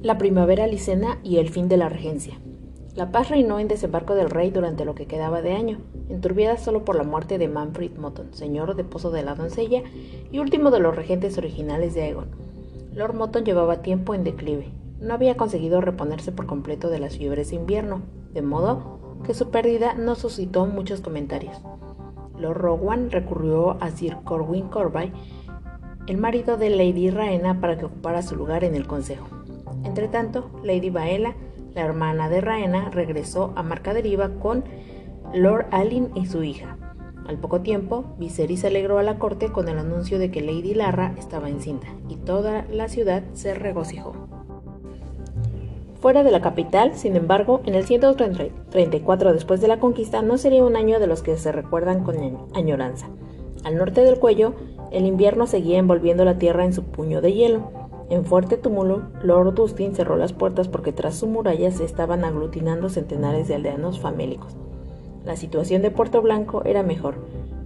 La primavera licena y el fin de la regencia. La paz reinó en desembarco del rey durante lo que quedaba de año, enturbiada solo por la muerte de Manfred Moton, señor de Pozo de la Doncella y último de los regentes originales de Aegon. Lord Moton llevaba tiempo en declive. No había conseguido reponerse por completo de las fiebres de invierno, de modo que su pérdida no suscitó muchos comentarios. Lord Rowan recurrió a Sir Corwin Corbray, el marido de Lady Rhaena, para que ocupara su lugar en el consejo. Entretanto, Lady Baela, la hermana de Rhaena, regresó a Marcaderiva con Lord Alyn y su hija. Al poco tiempo, Viserys alegró a la corte con el anuncio de que Lady Larra estaba encinta, y toda la ciudad se regocijó. Fuera de la capital, sin embargo, en el 134 después de la conquista, no sería un año de los que se recuerdan con añoranza. Al norte del cuello, el invierno seguía envolviendo la tierra en su puño de hielo. En fuerte túmulo, Lord Dustin cerró las puertas porque tras su muralla se estaban aglutinando centenares de aldeanos famélicos. La situación de Puerto Blanco era mejor,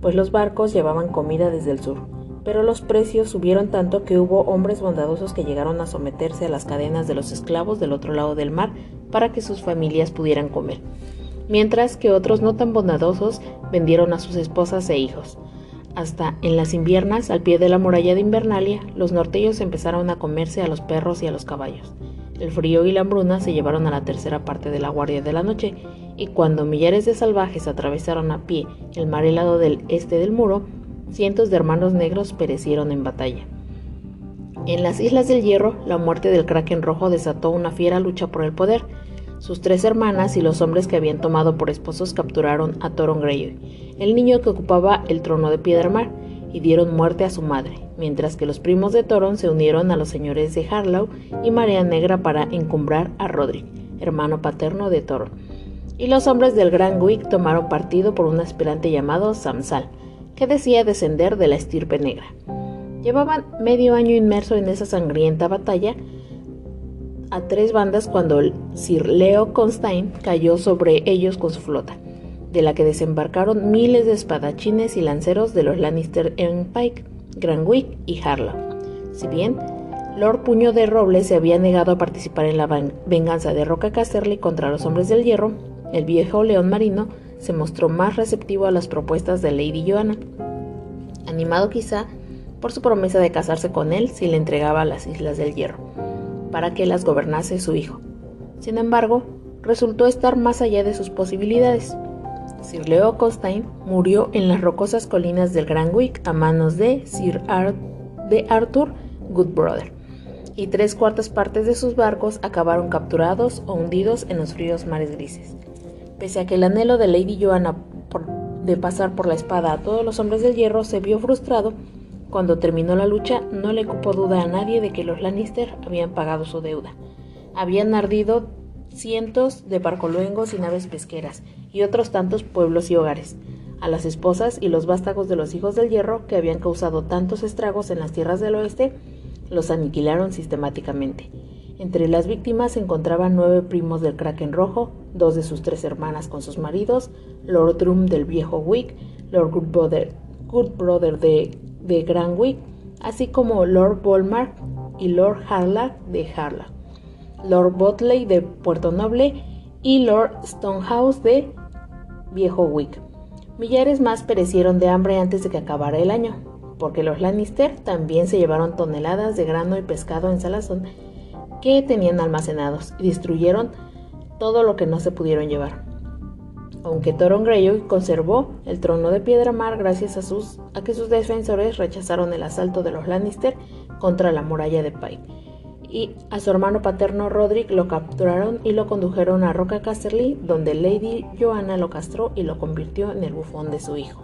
pues los barcos llevaban comida desde el sur, pero los precios subieron tanto que hubo hombres bondadosos que llegaron a someterse a las cadenas de los esclavos del otro lado del mar para que sus familias pudieran comer, mientras que otros no tan bondadosos vendieron a sus esposas e hijos. Hasta en las inviernas, al pie de la muralla de Invernalia, los norteños empezaron a comerse a los perros y a los caballos. El frío y la hambruna se llevaron a la tercera parte de la guardia de la noche, y cuando millares de salvajes atravesaron a pie el mar helado del este del muro, cientos de hermanos negros perecieron en batalla. En las Islas del Hierro, la muerte del Kraken Rojo desató una fiera lucha por el poder. Sus 3 hermanas y los hombres que habían tomado por esposos capturaron a Toron Greyjoy, el niño que ocupaba el trono de Piedramar, y dieron muerte a su madre, mientras que los primos de Toron se unieron a los señores de Harlow y Marea Negra para encumbrar a Rodrik, hermano paterno de Toron. Y los hombres del Gran Wick tomaron partido por un aspirante llamado Samsal, que decía descender de la estirpe negra. Llevaban medio año inmerso en esa sangrienta batalla a 3 bandas cuando Sir Leo Constantine cayó sobre ellos con su flota, de la que desembarcaron miles de espadachines y lanceros de los Lannister en Pike, Gran Wick y Harlow. Si bien Lord Puño de Roble se había negado a participar en la venganza de Roca Casterly contra los Hombres del Hierro, el viejo león marino se mostró más receptivo a las propuestas de Lady Joanna, animado quizá por su promesa de casarse con él si le entregaba las Islas del Hierro, para que las gobernase su hijo. Sin embargo, resultó estar más allá de sus posibilidades. Sir Leo Constantine murió en las rocosas colinas del Gran Wick a manos de Arthur Goodbrother, y 3/4 partes de sus barcos acabaron capturados o hundidos en los fríos mares grises. Pese a que el anhelo de Lady Joanna de pasar por la espada a todos los Hombres del Hierro se vio frustrado, cuando terminó la lucha no le cupo duda a nadie de que los Lannister habían pagado su deuda. Habían ardido cientos de barcoluengos y naves pesqueras, y otros tantos pueblos y hogares. A las esposas y los vástagos de los Hijos del Hierro, que habían causado tantos estragos en las tierras del oeste, los aniquilaron sistemáticamente. Entre las víctimas se encontraban 9 primos del Kraken Rojo, 2 de sus 3 hermanas con sus maridos, Lord Drum del Viejo Wick, Lord Goodbrother de Gran Wick, así como Lord Bolmar y Lord Harlaw de Harlaw, Lord Botley de Puerto Noble y Lord Stonehouse de Viejo Wick. Millares más perecieron de hambre antes de que acabara el año, porque los Lannister también se llevaron toneladas de grano y pescado en salazón que tenían almacenados y destruyeron todo lo que no se pudieron llevar. Aunque Toron Greyjoy conservó el trono de Piedramar gracias a que sus defensores rechazaron el asalto de los Lannister contra la muralla de Pike, y a su hermano paterno Rodrik lo capturaron y lo condujeron a Roca Casterly, donde Lady Joanna lo castró y lo convirtió en el bufón de su hijo.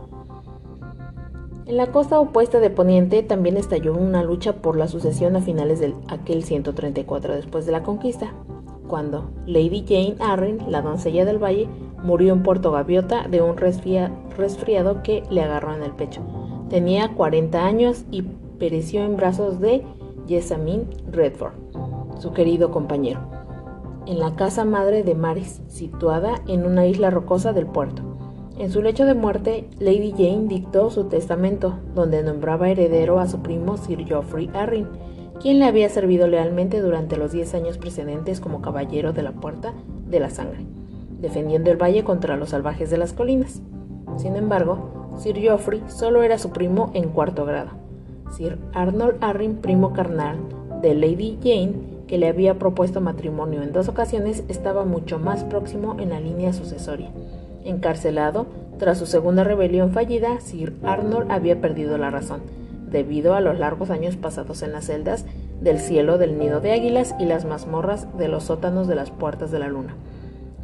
En la costa opuesta de Poniente también estalló una lucha por la sucesión a finales de aquel 134 después de la conquista, cuando Lady Jane Arryn, la doncella del valle, murió en Puerto Gaviota de un resfriado que le agarró en el pecho. Tenía 40 años y pereció en brazos de Jessamine Redford, su querido compañero, en la casa madre de Maris, situada en una isla rocosa del puerto. En su lecho de muerte, Lady Jane dictó su testamento, donde nombraba heredero a su primo Sir Joffrey Arryn, quien le había servido lealmente durante los 10 años precedentes como caballero de la Puerta de la Sangre, defendiendo el valle contra los salvajes de las colinas. Sin embargo, Sir Geoffrey solo era su primo en cuarto grado. Sir Arnold Arryn, primo carnal de Lady Jane, que le había propuesto matrimonio en 2 ocasiones, estaba mucho más próximo en la línea sucesoria. Encarcelado, tras su segunda rebelión fallida, Sir Arnold había perdido la razón, debido a los largos años pasados en las celdas del cielo del nido de águilas y las mazmorras de los sótanos de las puertas de la luna.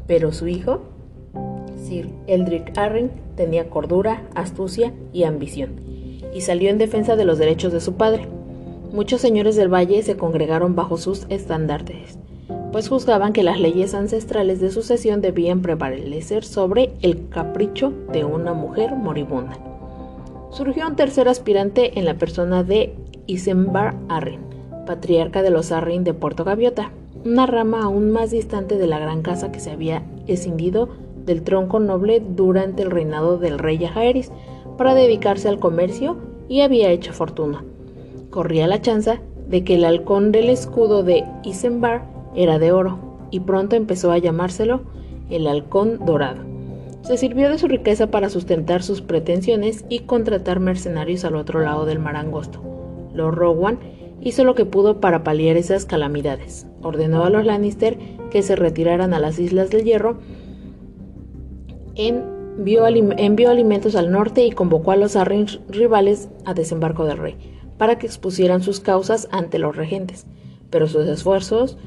Pero su hijo, Sir Eldrick Arryn, tenía cordura, astucia y ambición, y salió en defensa de los derechos de su padre. Muchos señores del valle se congregaron bajo sus estandartes, pues juzgaban que las leyes ancestrales de sucesión debían prevalecer sobre el capricho de una mujer moribunda. Surgió un tercer aspirante en la persona de Isenbar Arryn, patriarca de los Arryn de Puerto Gaviota, una rama aún más distante de la gran casa que se había escindido del tronco noble durante el reinado del rey Jaehaerys para dedicarse al comercio y había hecho fortuna. Corría la chanza de que el halcón del escudo de Isenbar era de oro, y pronto empezó a llamárselo el halcón dorado. Se sirvió de su riqueza para sustentar sus pretensiones y contratar mercenarios al otro lado del mar angosto. Lord Rowan hizo lo que pudo para paliar esas calamidades. Ordenó a los Lannister que se retiraran a las Islas del Hierro, envió alimentos al norte y convocó a los Arryn rivales a desembarco del rey, para que expusieran sus causas ante los regentes, pero sus esfuerzos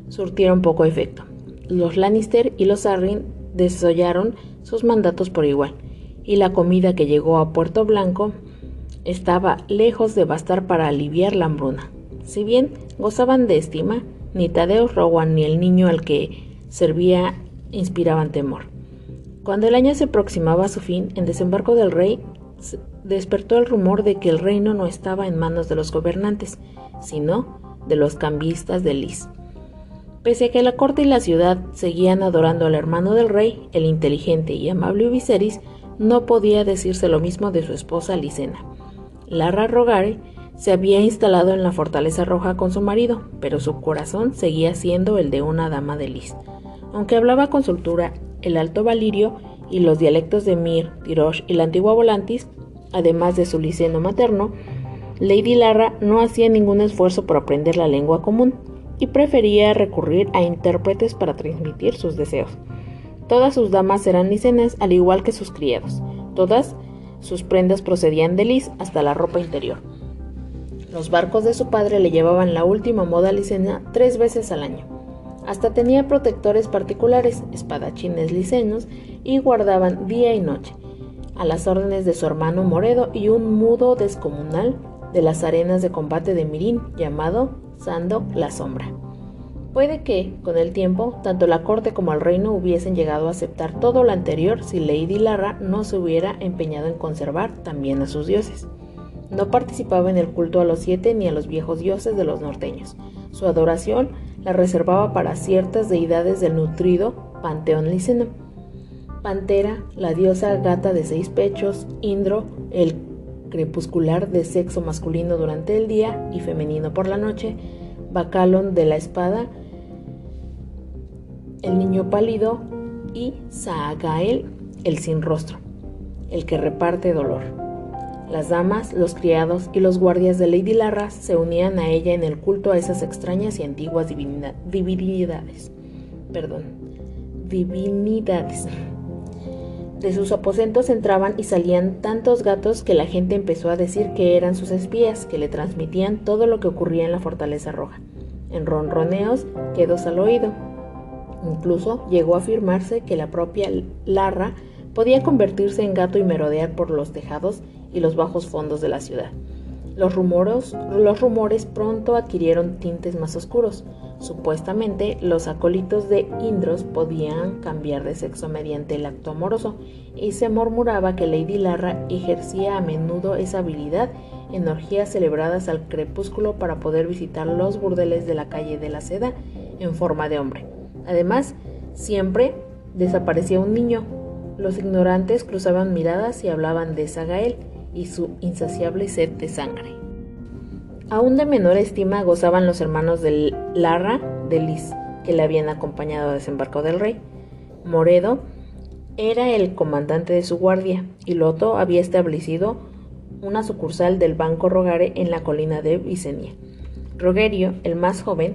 surtieron poco efecto. Los Lannister y los Arryn desollaron sus mandatos por igual, y la comida que llegó a Puerto Blanco estaba lejos de bastar para aliviar la hambruna. Si bien gozaban de estima, ni Thaddeus Rowan ni el niño al que servía inspiraban temor. Cuando el año se aproximaba a su fin, en desembarco del rey despertó el rumor de que el reino no estaba en manos de los gobernantes, sino de los cambistas de Lys. Pese a que la corte y la ciudad seguían adorando al hermano del rey, el inteligente y amable Viserys, no podía decirse lo mismo de su esposa Lysena. Larra Rogare se había instalado en la Fortaleza Roja con su marido, pero su corazón seguía siendo el de una dama de Lys. Aunque hablaba con soltura el Alto Valirio y los dialectos de Myr, Tirosh y la antigua Volantis, además de su liseno materno, Lady Larra no hacía ningún esfuerzo por aprender la lengua común y prefería recurrir a intérpretes para transmitir sus deseos. Todas sus damas eran licenas, al igual que sus criados. Todas sus prendas procedían de Lys, hasta la ropa interior. Los barcos de su padre le llevaban la última moda lisena 3 veces al año. Hasta tenía protectores particulares, espadachines licenos, y guardaban día y noche, a las órdenes de su hermano Moredo y un mudo descomunal de las arenas de combate de Meereen llamado Sandok la Sombra. Puede que, con el tiempo, tanto la corte como el reino hubiesen llegado a aceptar todo lo anterior si Lady Larra no se hubiera empeñado en conservar también a sus dioses. No participaba en el culto a los 7 ni a los viejos dioses de los norteños. Su adoración la reservaba para ciertas deidades del nutrido panteón liceno. Pantera, la diosa gata de 6 pechos; Indro, el crepuscular de sexo masculino durante el día y femenino por la noche; Bacalón de la espada, el niño pálido; y Saagael, el sin rostro, el que reparte dolor. Las damas, los criados y los guardias de Lady Larra se unían a ella en el culto a esas extrañas y antiguas divinidades. De sus aposentos entraban y salían tantos gatos que la gente empezó a decir que eran sus espías, que le transmitían todo lo que ocurría en la Fortaleza Roja, en ronroneos quedos al oído. Incluso llegó a afirmarse que la propia Larra podía convertirse en gato y merodear por los tejados y los bajos fondos de la ciudad. Los rumores pronto adquirieron tintes más oscuros. Supuestamente, los acólitos de Indros podían cambiar de sexo mediante el acto amoroso, y se murmuraba que Lady Larra ejercía a menudo esa habilidad en orgías celebradas al crepúsculo para poder visitar los burdeles de la calle de la Seda en forma de hombre. Además, siempre desaparecía un niño. Los ignorantes cruzaban miradas y hablaban de Sagael y su insaciable sed de sangre. Aún de menor estima gozaban los hermanos de Larra de Lis, que le habían acompañado a desembarco del rey. Moredo era el comandante de su guardia, y Loto había establecido una sucursal del Banco Rogare en la colina de Visenia. Rogerio, el más joven,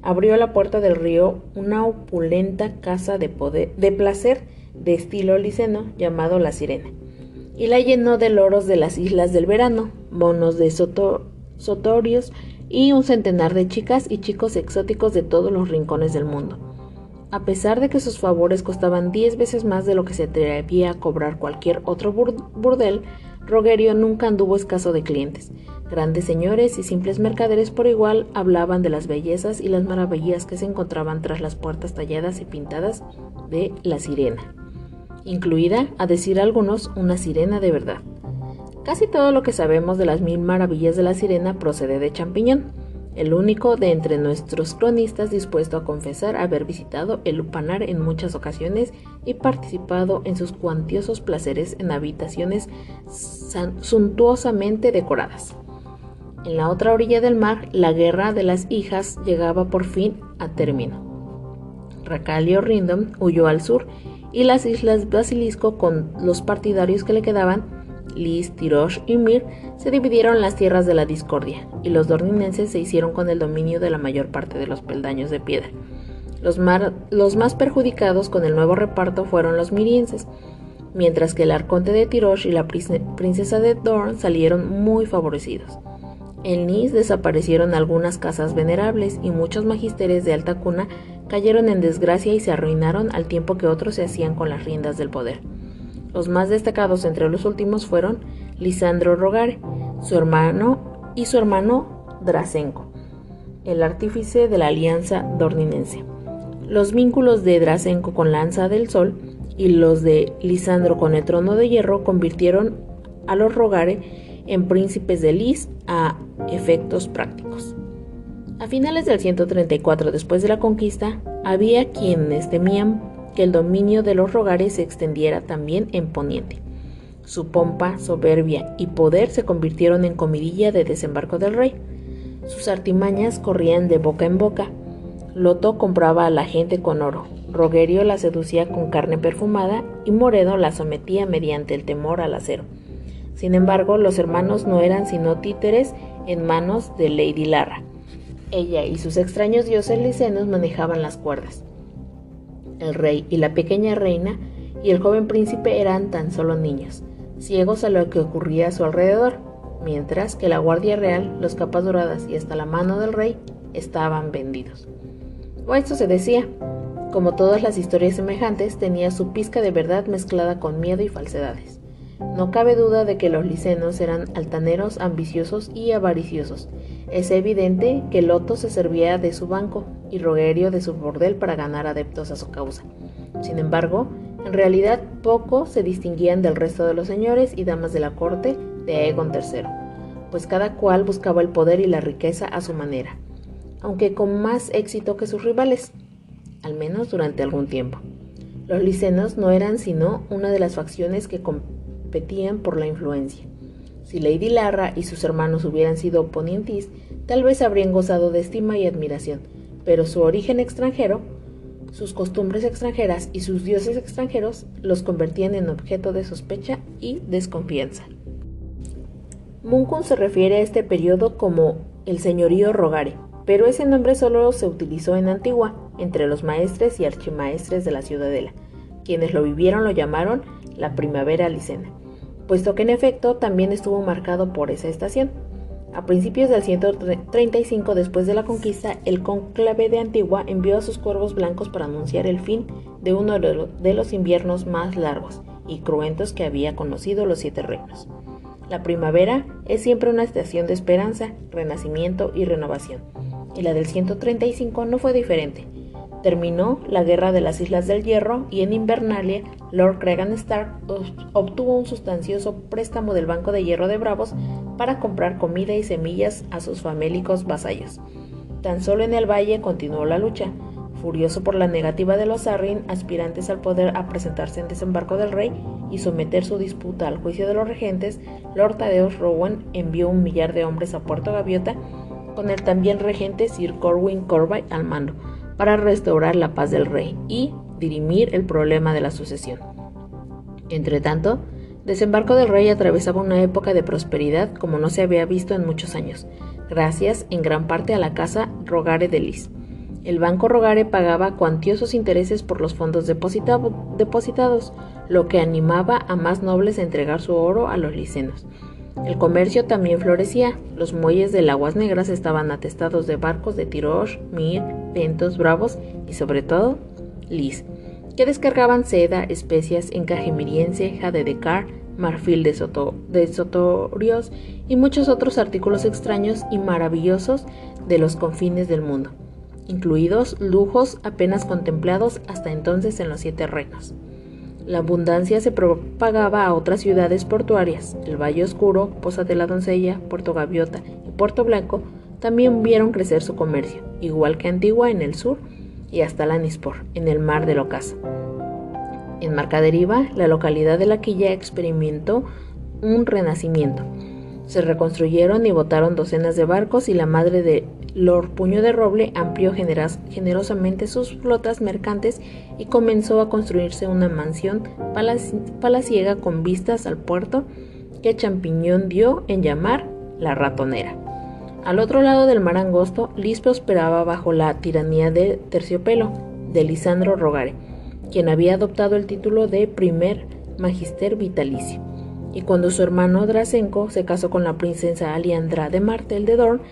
abrió a la puerta del río una opulenta casa de placer de estilo liceno llamado La Sirena, y la llenó de loros de las islas del verano, monos de sotorios y un centenar de chicas y chicos exóticos de todos los rincones del mundo. A pesar de que sus favores costaban 10 veces más de lo que se atrevía a cobrar cualquier otro burdel, Rogerio nunca anduvo escaso de clientes. Grandes señores y simples mercaderes por igual hablaban de las bellezas y las maravillas que se encontraban tras las puertas talladas y pintadas de La Sirena, incluida, a decir algunos, una sirena de verdad. Casi todo lo que sabemos de las 1000 maravillas de La Sirena procede de Champiñón, el único de entre nuestros cronistas dispuesto a confesar haber visitado el lupanar en muchas ocasiones y participado en sus cuantiosos placeres en habitaciones suntuosamente decoradas. En la otra orilla del mar, la guerra de las hijas llegaba por fin a término. Racalio Rindom huyó al sur, y las islas Basilisco, con los partidarios que le quedaban, Lis, Tirosh y Mir, se dividieron en las tierras de la discordia, y los dorninenses se hicieron con el dominio de la mayor parte de los peldaños de piedra. Los más perjudicados con el nuevo reparto fueron los mirienses, mientras que el arconte de Tirosh y la princesa de Dorn salieron muy favorecidos. En Nis desaparecieron algunas casas venerables y muchos magisteres de alta cuna cayeron en desgracia y se arruinaron al tiempo que otros se hacían con las riendas del poder. Los más destacados entre los últimos fueron Lisandro Rogare, su hermano Drasenco, el artífice de la alianza dorninense. Los vínculos de Drasenco con la Lanza del Sol y los de Lisandro con el Trono de Hierro convirtieron a los Rogare en príncipes de Lis a efectos prácticos. A finales del 134 después de la conquista, había quienes temían que el dominio de los Rogare se extendiera también en Poniente. Su pompa, soberbia y poder se convirtieron en comidilla de desembarco del rey. Sus artimañas corrían de boca en boca. Loto compraba a la gente con oro, Rogerio la seducía con carne perfumada y Moredo la sometía mediante el temor al acero. Sin embargo, los hermanos no eran sino títeres en manos de Lady Larra. Ella y sus extraños dioses licenos manejaban las cuerdas. El rey y la pequeña reina y el joven príncipe eran tan solo niños, ciegos a lo que ocurría a su alrededor, mientras que la guardia real, los capas doradas y hasta la mano del rey estaban vendidos. O esto se decía. Como todas las historias semejantes, tenía su pizca de verdad mezclada con miedo y falsedades. No cabe duda de que los licenos eran altaneros, ambiciosos y avariciosos. Es evidente que Loto se servía de su banco y Rogerio de su bordel para ganar adeptos a su causa. Sin embargo, en realidad poco se distinguían del resto de los señores y damas de la corte de Aegon III, pues cada cual buscaba el poder y la riqueza a su manera, aunque con más éxito que sus rivales, al menos durante algún tiempo. Los licenos no eran sino una de las facciones que competían por la influencia. Si Lady Larra y sus hermanos hubieran sido ponientis, tal vez habrían gozado de estima y admiración, pero su origen extranjero, sus costumbres extranjeras y sus dioses extranjeros los convertían en objeto de sospecha y desconfianza. Munkun se refiere a este periodo como el señorío Rogare, pero ese nombre solo se utilizó en Antigua, entre los maestres y archimaestres de la ciudadela. Quienes lo vivieron lo llamaron la primavera licena, puesto que en efecto también estuvo marcado por esa estación. A principios del 135 después de la conquista, el cónclave de Antigua envió a sus cuervos blancos para anunciar el fin de uno de los inviernos más largos y cruentos que había conocido los 7 reinos. La primavera es siempre una estación de esperanza, renacimiento y renovación, y la del 135 no fue diferente. Terminó la Guerra de las Islas del Hierro y en Invernalia, Lord Cregan Stark obtuvo un sustancioso préstamo del Banco de Hierro de Bravos para comprar comida y semillas a sus famélicos vasallos. Tan solo en el valle continuó la lucha. Furioso por la negativa de los Arryn, aspirantes al poder, a presentarse en desembarco del rey y someter su disputa al juicio de los regentes, Lord Thaddeus Rowan envió 1,000,000 de hombres a Puerto Gaviota con el también regente Sir Corwin Corby al mando, para restaurar la paz del rey y dirimir el problema de la sucesión. Entretanto, Desembarco del Rey atravesaba una época de prosperidad como no se había visto en muchos años, gracias en gran parte a la casa Rogare de Lys. El banco Rogare pagaba cuantiosos intereses por los fondos depositados, lo que animaba a más nobles a entregar su oro a los licenos. El comercio también florecía. Los muelles de Aguas Negras estaban atestados de barcos de Tirosh, Mir, Ventos, Bravos y sobre todo Lys, que descargaban seda, especias, encaje miriense, jade de Car, marfil de Sotorios y muchos otros artículos extraños y maravillosos de los confines del mundo, incluidos lujos apenas contemplados hasta entonces en los 7 reinos. La abundancia se propagaba a otras ciudades portuarias. El Valle Oscuro, Poza de la Doncella, Puerto Gaviota y Puerto Blanco también vieron crecer su comercio, igual que Antigua en el sur y hasta Lannisport, en el mar del ocaso. En Marcaderiva, la localidad de La Quilla experimentó un renacimiento. Se reconstruyeron y botaron docenas de barcos y la madre de Lord Puño de Roble amplió generosamente sus flotas mercantes y comenzó a construirse una mansión palaciega con vistas al puerto que Champiñón dio en llamar La Ratonera. Al otro lado del mar angosto, Lys prosperaba bajo la tiranía de Terciopelo, de Lisandro Rogare, quien había adoptado el título de primer magister vitalicio. Y cuando su hermano Dracenco se casó con la princesa Aliandra de Martel de Dorne,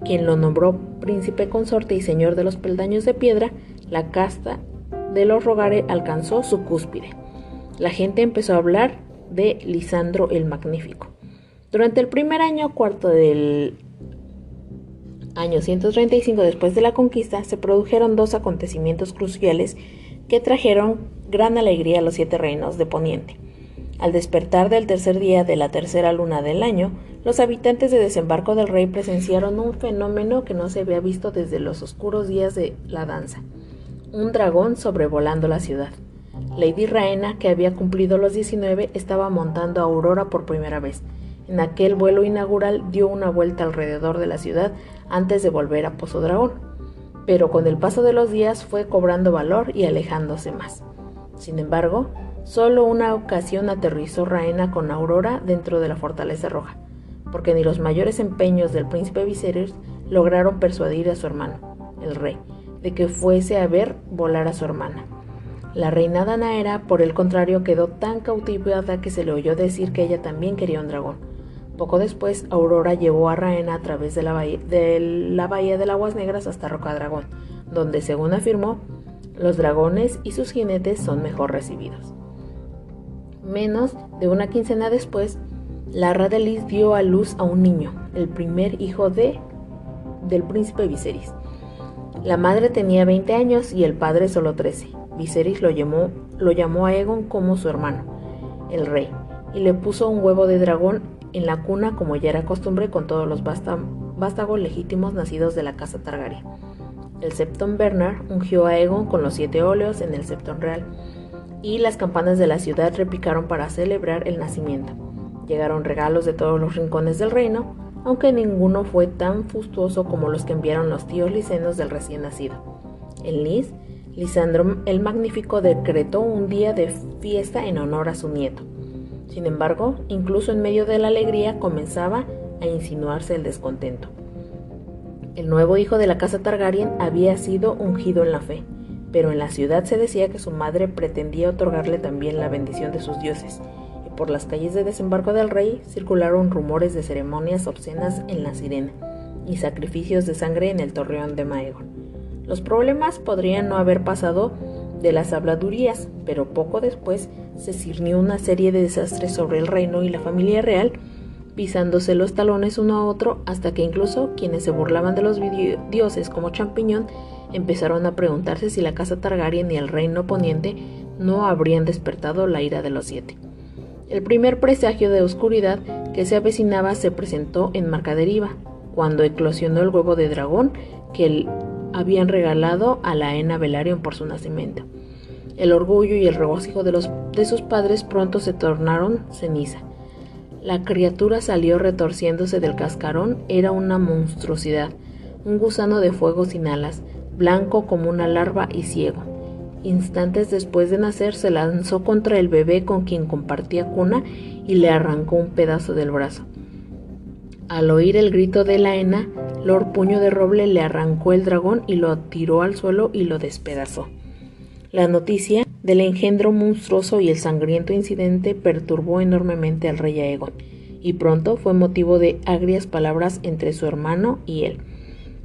quien lo nombró príncipe consorte y señor de los peldaños de piedra, la casta de los Rogare alcanzó su cúspide. La gente empezó a hablar de Lisandro el Magnífico. Durante el primer año cuarto del año 135 después de la conquista, se produjeron 2 acontecimientos cruciales que trajeron gran alegría a los 7 reinos de Poniente. Al despertar del tercer día de la tercera luna del año, los habitantes de Desembarco del Rey presenciaron un fenómeno que no se había visto desde los oscuros días de la danza: un dragón sobrevolando la ciudad. Lady Rhaena, que había cumplido los 19, estaba montando a Aurora por primera vez. En aquel vuelo inaugural dio una vuelta alrededor de la ciudad antes de volver a Pozo Dragón, pero con el paso de los días fue cobrando valor y alejándose más. Sin embargo, solo una ocasión aterrizó Rhaena con Aurora dentro de la Fortaleza Roja, porque ni los mayores empeños del príncipe Viserys lograron persuadir a su hermano, el rey, de que fuese a ver volar a su hermana. La reina Danaera, por el contrario, quedó tan cautivada que se le oyó decir que ella también quería un dragón. Poco después, Aurora llevó a Rhaena a través de la bahía de Aguas Negras hasta Rocadragón, donde, según afirmó, los dragones y sus jinetes son mejor recibidos. Menos de una quincena después, Larra de Lys dio a luz a un niño, el primer hijo del príncipe Viserys. La madre tenía 20 años y el padre solo 13. Viserys lo llamó a Aegon como su hermano, el rey, y le puso un huevo de dragón en la cuna, como ya era costumbre con todos los vástagos legítimos nacidos de la casa Targaryen. El Septon Bernard ungió a Aegon con los 7 óleos en el Septon Real, y las campanas de la ciudad repicaron para celebrar el nacimiento. Llegaron regalos de todos los rincones del reino, aunque ninguno fue tan fastuoso como los que enviaron los tíos licenos del recién nacido. En Lys, Lisandro el Magnífico decretó un día de fiesta en honor a su nieto. Sin embargo, incluso en medio de la alegría comenzaba a insinuarse el descontento. El nuevo hijo de la casa Targaryen había sido ungido en la fe, pero en la ciudad se decía que su madre pretendía otorgarle también la bendición de sus dioses, y por las calles de Desembarco del Rey circularon rumores de ceremonias obscenas en la Sirena y sacrificios de sangre en el Torreón de Maegor. Los problemas podrían no haber pasado de las habladurías, pero poco después se ciñó una serie de desastres sobre el reino y la familia real, pisándose los talones uno a otro, hasta que incluso quienes se burlaban de los dioses como Champiñón empezaron a preguntarse si la casa Targaryen y el reino poniente no habrían despertado la ira de los 7. El primer presagio de oscuridad que se avecinaba se presentó en Marcaderiva, cuando eclosionó el huevo de dragón que habían regalado a Laena Velaryon por su nacimiento. El orgullo y el regocijo de sus padres pronto se tornaron ceniza. La criatura salió retorciéndose del cascarón. Era una monstruosidad, un gusano de fuego sin alas, blanco como una larva y ciego. Instantes después de nacer se lanzó contra el bebé con quien compartía cuna y le arrancó un pedazo del brazo. Al oír el grito de Laena, Lord Puño de Roble le arrancó el dragón y lo tiró al suelo y lo despedazó. La noticia del engendro monstruoso y el sangriento incidente perturbó enormemente al rey Aegon, y pronto fue motivo de agrias palabras entre su hermano y él.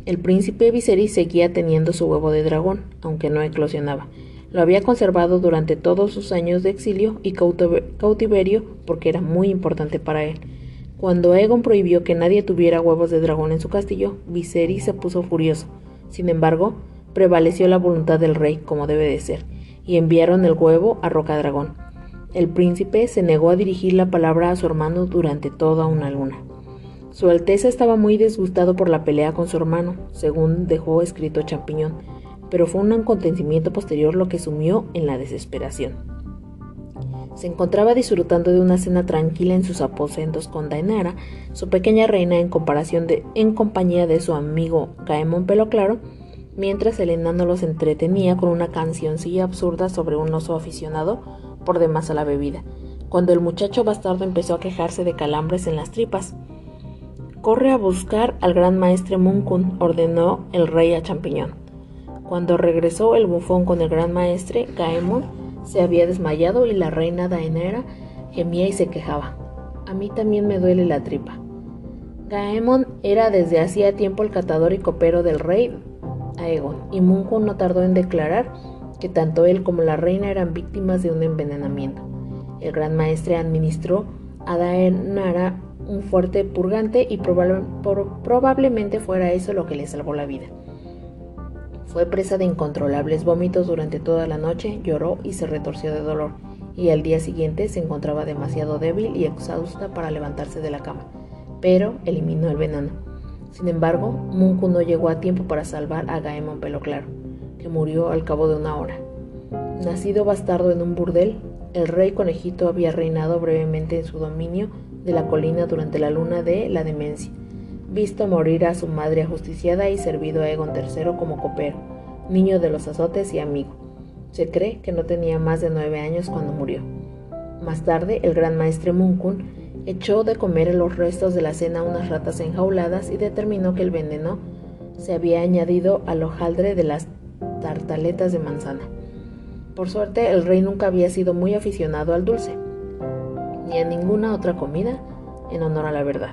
El príncipe Viserys seguía teniendo su huevo de dragón, aunque no eclosionaba. Lo había conservado durante todos sus años de exilio y cautiverio porque era muy importante para él. Cuando Aegon prohibió que nadie tuviera huevos de dragón en su castillo, Viserys se puso furioso. Sin embargo, prevaleció la voluntad del rey, como debe de ser, y enviaron el huevo a Rocadragón. El príncipe se negó a dirigir la palabra a su hermano durante toda una luna. Su Alteza estaba muy disgustado por la pelea con su hermano, según dejó escrito Champiñón, pero fue un acontecimiento posterior lo que sumió en la desesperación. Se encontraba disfrutando de una cena tranquila en sus aposentos con Daenara, su pequeña reina, en compañía de su amigo Gaemon Pelo Claro, mientras el enano los entretenía con una cancioncilla absurda sobre un oso aficionado por demás a la bebida, cuando el muchacho bastardo empezó a quejarse de calambres en las tripas. «Corre a buscar al gran maestre Munkun», ordenó el rey a Champiñón. Cuando regresó el bufón con el gran maestre, Gaemon se había desmayado y la reina Daenara gemía y se quejaba. «A mí también me duele la tripa». Gaemon era desde hacía tiempo el catador y copero del rey Aegon, y Munkun no tardó en declarar que tanto él como la reina eran víctimas de un envenenamiento. El gran maestre administró a Daenara un fuerte purgante y probablemente fuera eso lo que le salvó la vida. Fue presa de incontrolables vómitos durante toda la noche, lloró y se retorció de dolor, y al día siguiente se encontraba demasiado débil y exhausta para levantarse de la cama, pero eliminó el veneno. Sin embargo, Munkun no llegó a tiempo para salvar a Gaemon Pelo Claro, que murió al cabo de una hora. Nacido bastardo en un burdel, el rey conejito había reinado brevemente en su dominio de la colina durante la luna de la demencia, visto morir a su madre ajusticiada y servido a Aegon III como copero, niño de los azotes y amigo. Se cree que no tenía más de 9 años cuando murió. Más tarde, el gran maestre Munkun echó de comer los restos de la cena a unas ratas enjauladas y determinó que el veneno se había añadido al hojaldre de las tartaletas de manzana. Por suerte, el rey nunca había sido muy aficionado al dulce, ni a ninguna otra comida, en honor a la verdad.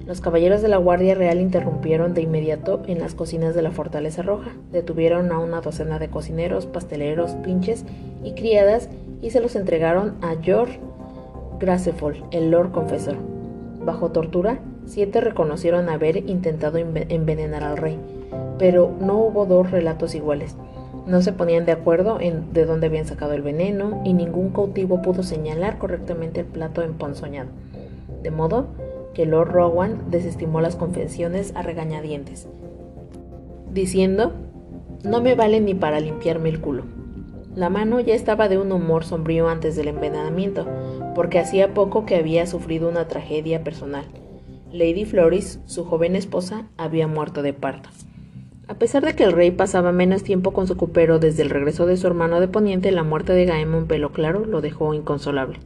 Los caballeros de la Guardia Real interrumpieron de inmediato en las cocinas de la Fortaleza Roja, detuvieron a una docena de cocineros, pasteleros, pinches y criadas y se los entregaron a George Graceful, el Lord Confesor. Bajo tortura, 7 reconocieron haber intentado envenenar al rey, pero no hubo 2 relatos iguales. No se ponían de acuerdo en de dónde habían sacado el veneno y ningún cautivo pudo señalar correctamente el plato emponzoñado. De modo que Lord Rowan desestimó las confesiones a regañadientes, diciendo: «No me vale ni para limpiarme el culo». La mano ya estaba de un humor sombrío antes del envenenamiento, porque hacía poco que había sufrido una tragedia personal. Lady Floris, su joven esposa, había muerto de parto. A pesar de que el rey pasaba menos tiempo con su copero desde el regreso de su hermano de Poniente, la muerte de Gaemon Pelo Claro lo dejó inconsolable,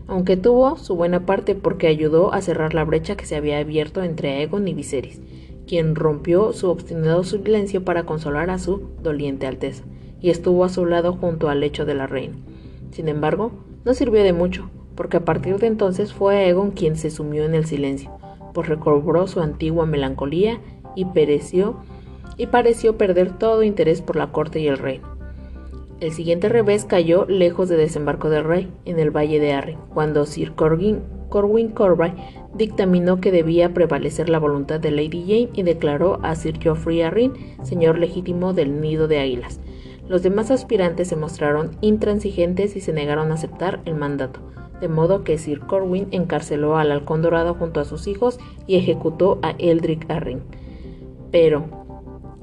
aunque tuvo su buena parte porque ayudó a cerrar la brecha que se había abierto entre Aegon y Viserys, quien rompió su obstinado silencio para consolar a su doliente alteza, y estuvo a su lado junto al lecho de la reina. Sin embargo, no sirvió de mucho, porque a partir de entonces fue Aegon quien se sumió en el silencio, pues recobró su antigua melancolía y pareció perder todo interés por la corte y el reino. El siguiente revés cayó lejos de Desembarco del Rey, en el Valle de Arryn, cuando Sir Corwin Corbray dictaminó que debía prevalecer la voluntad de Lady Jane y declaró a Sir Joffrey Arryn señor legítimo del Nido de Águilas. Los demás aspirantes se mostraron intransigentes y se negaron a aceptar el mandato, de modo que Sir Corwin encarceló al Halcón Dorado junto a sus hijos y ejecutó a Eldrick Arryn. Pero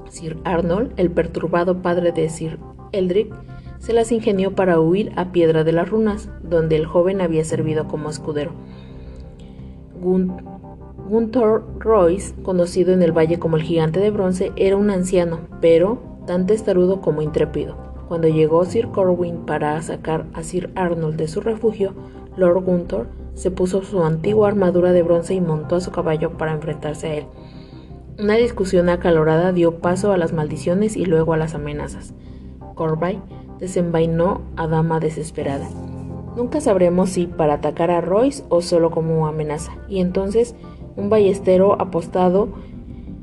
Sir Arnold, el perturbado padre de Sir Eldrick, se las ingenió para huir a Piedra de las Runas, donde el joven había servido como escudero. Gunther Royce, conocido en el valle como el Gigante de Bronce, era un anciano, pero tan testarudo como intrépido. Cuando llegó Sir Corwin para sacar a Sir Arnold de su refugio, Lord Gunther se puso su antigua armadura de bronce y montó a su caballo para enfrentarse a él. Una discusión acalorada dio paso a las maldiciones y luego a las amenazas. Corby desenvainó a dama desesperada. Nunca sabremos si para atacar a Royce o solo como amenaza, y entonces un ballestero apostado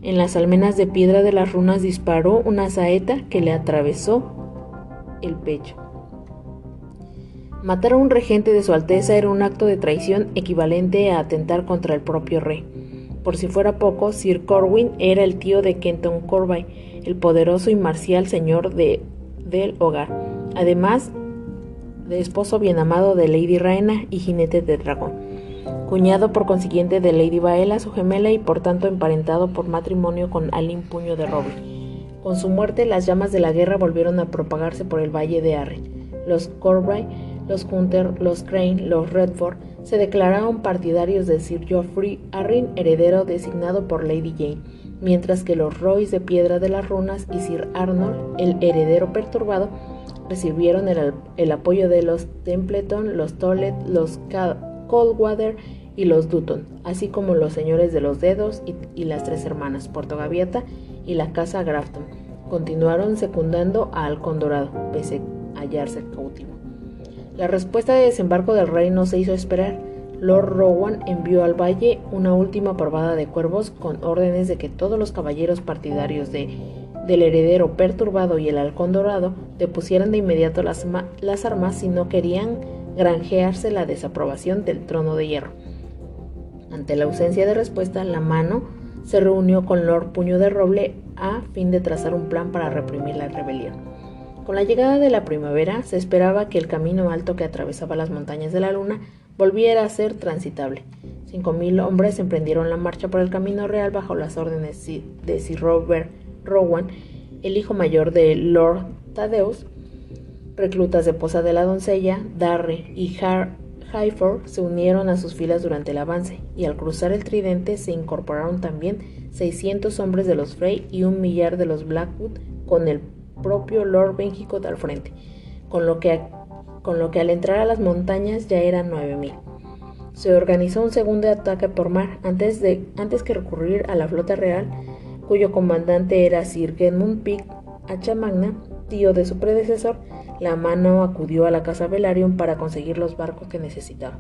en las almenas de Piedra de las Runas disparó una saeta que le atravesó el pecho. Matar a un regente de su Alteza era un acto de traición equivalente a atentar contra el propio rey. Por si fuera poco, Sir Corwin era el tío de Kenton Corby, el poderoso y marcial señor del hogar, además de esposo bien amado de Lady Rhaena y jinete de dragón, cuñado por consiguiente de Lady Baela, su gemela, y por tanto emparentado por matrimonio con Alyn Puño de Roble. Con su muerte, las llamas de la guerra volvieron a propagarse por el valle de Arryn. Los Corby, los Hunter, los Crane, los Redford se declararon partidarios de Sir Geoffrey Arryn, heredero designado por Lady Jane, mientras que los Royce de Piedra de las Runas y Sir Arnold, el heredero perturbado, recibieron el apoyo de los Templeton, los Tollett, los Coldwater y los Dutton, así como los señores de los Dedos y las tres hermanas, Puerto Gaviota y la casa Grafton. Continuaron secundando a Halcón Dorado, pese a hallarse cautivo. La respuesta de desembarco del rey no se hizo esperar. Lord Rowan envió al valle una última parvada de cuervos con órdenes de que todos los caballeros partidarios del heredero perturbado y el Halcón Dorado depusieran de inmediato las armas si no querían granjearse la desaprobación del trono de hierro. Ante la ausencia de respuesta, la mano se reunió con Lord Puño de Roble a fin de trazar un plan para reprimir la rebelión. Con la llegada de la primavera, se esperaba que el camino alto que atravesaba las montañas de la luna volviera a ser transitable. 5,000 hombres emprendieron la marcha por el camino real bajo las órdenes de Sir Robert Rowan, el hijo mayor de Lord Thaddeus. Reclutas de Poza de la Doncella, Darre y Highford se unieron a sus filas durante el avance, y al cruzar el Tridente se incorporaron también 600 hombres de los Frey y 1 millar de los Blackwood, con el propio Lord Benjicot al frente, con lo que al entrar a las montañas ya eran 9,000. Se organizó un segundo ataque por mar antes que recurrir a la flota real, cuyo comandante era Sir Gedmund Pike Hacha Magna, tío de su predecesor. La mano acudió a la casa Velaryon para conseguir los barcos que necesitaba.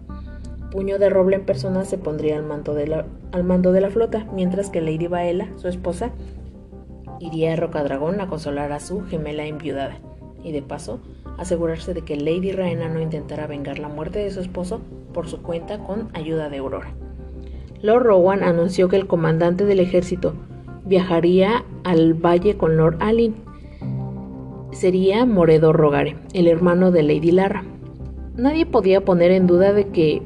Puño de Roble en persona se pondría al mando de la flota, mientras que Lady Baela, su esposa, iría a Rocadragón a consolar a su gemela enviudada, y de paso asegurarse de que Lady Rhaena no intentara vengar la muerte de su esposo por su cuenta con ayuda de Aurora. Lord Rowan anunció que el comandante del ejército viajaría al valle con Lord Alyn. Sería Moredo Rogare, el hermano de Lady Larra. Nadie podía poner en duda de que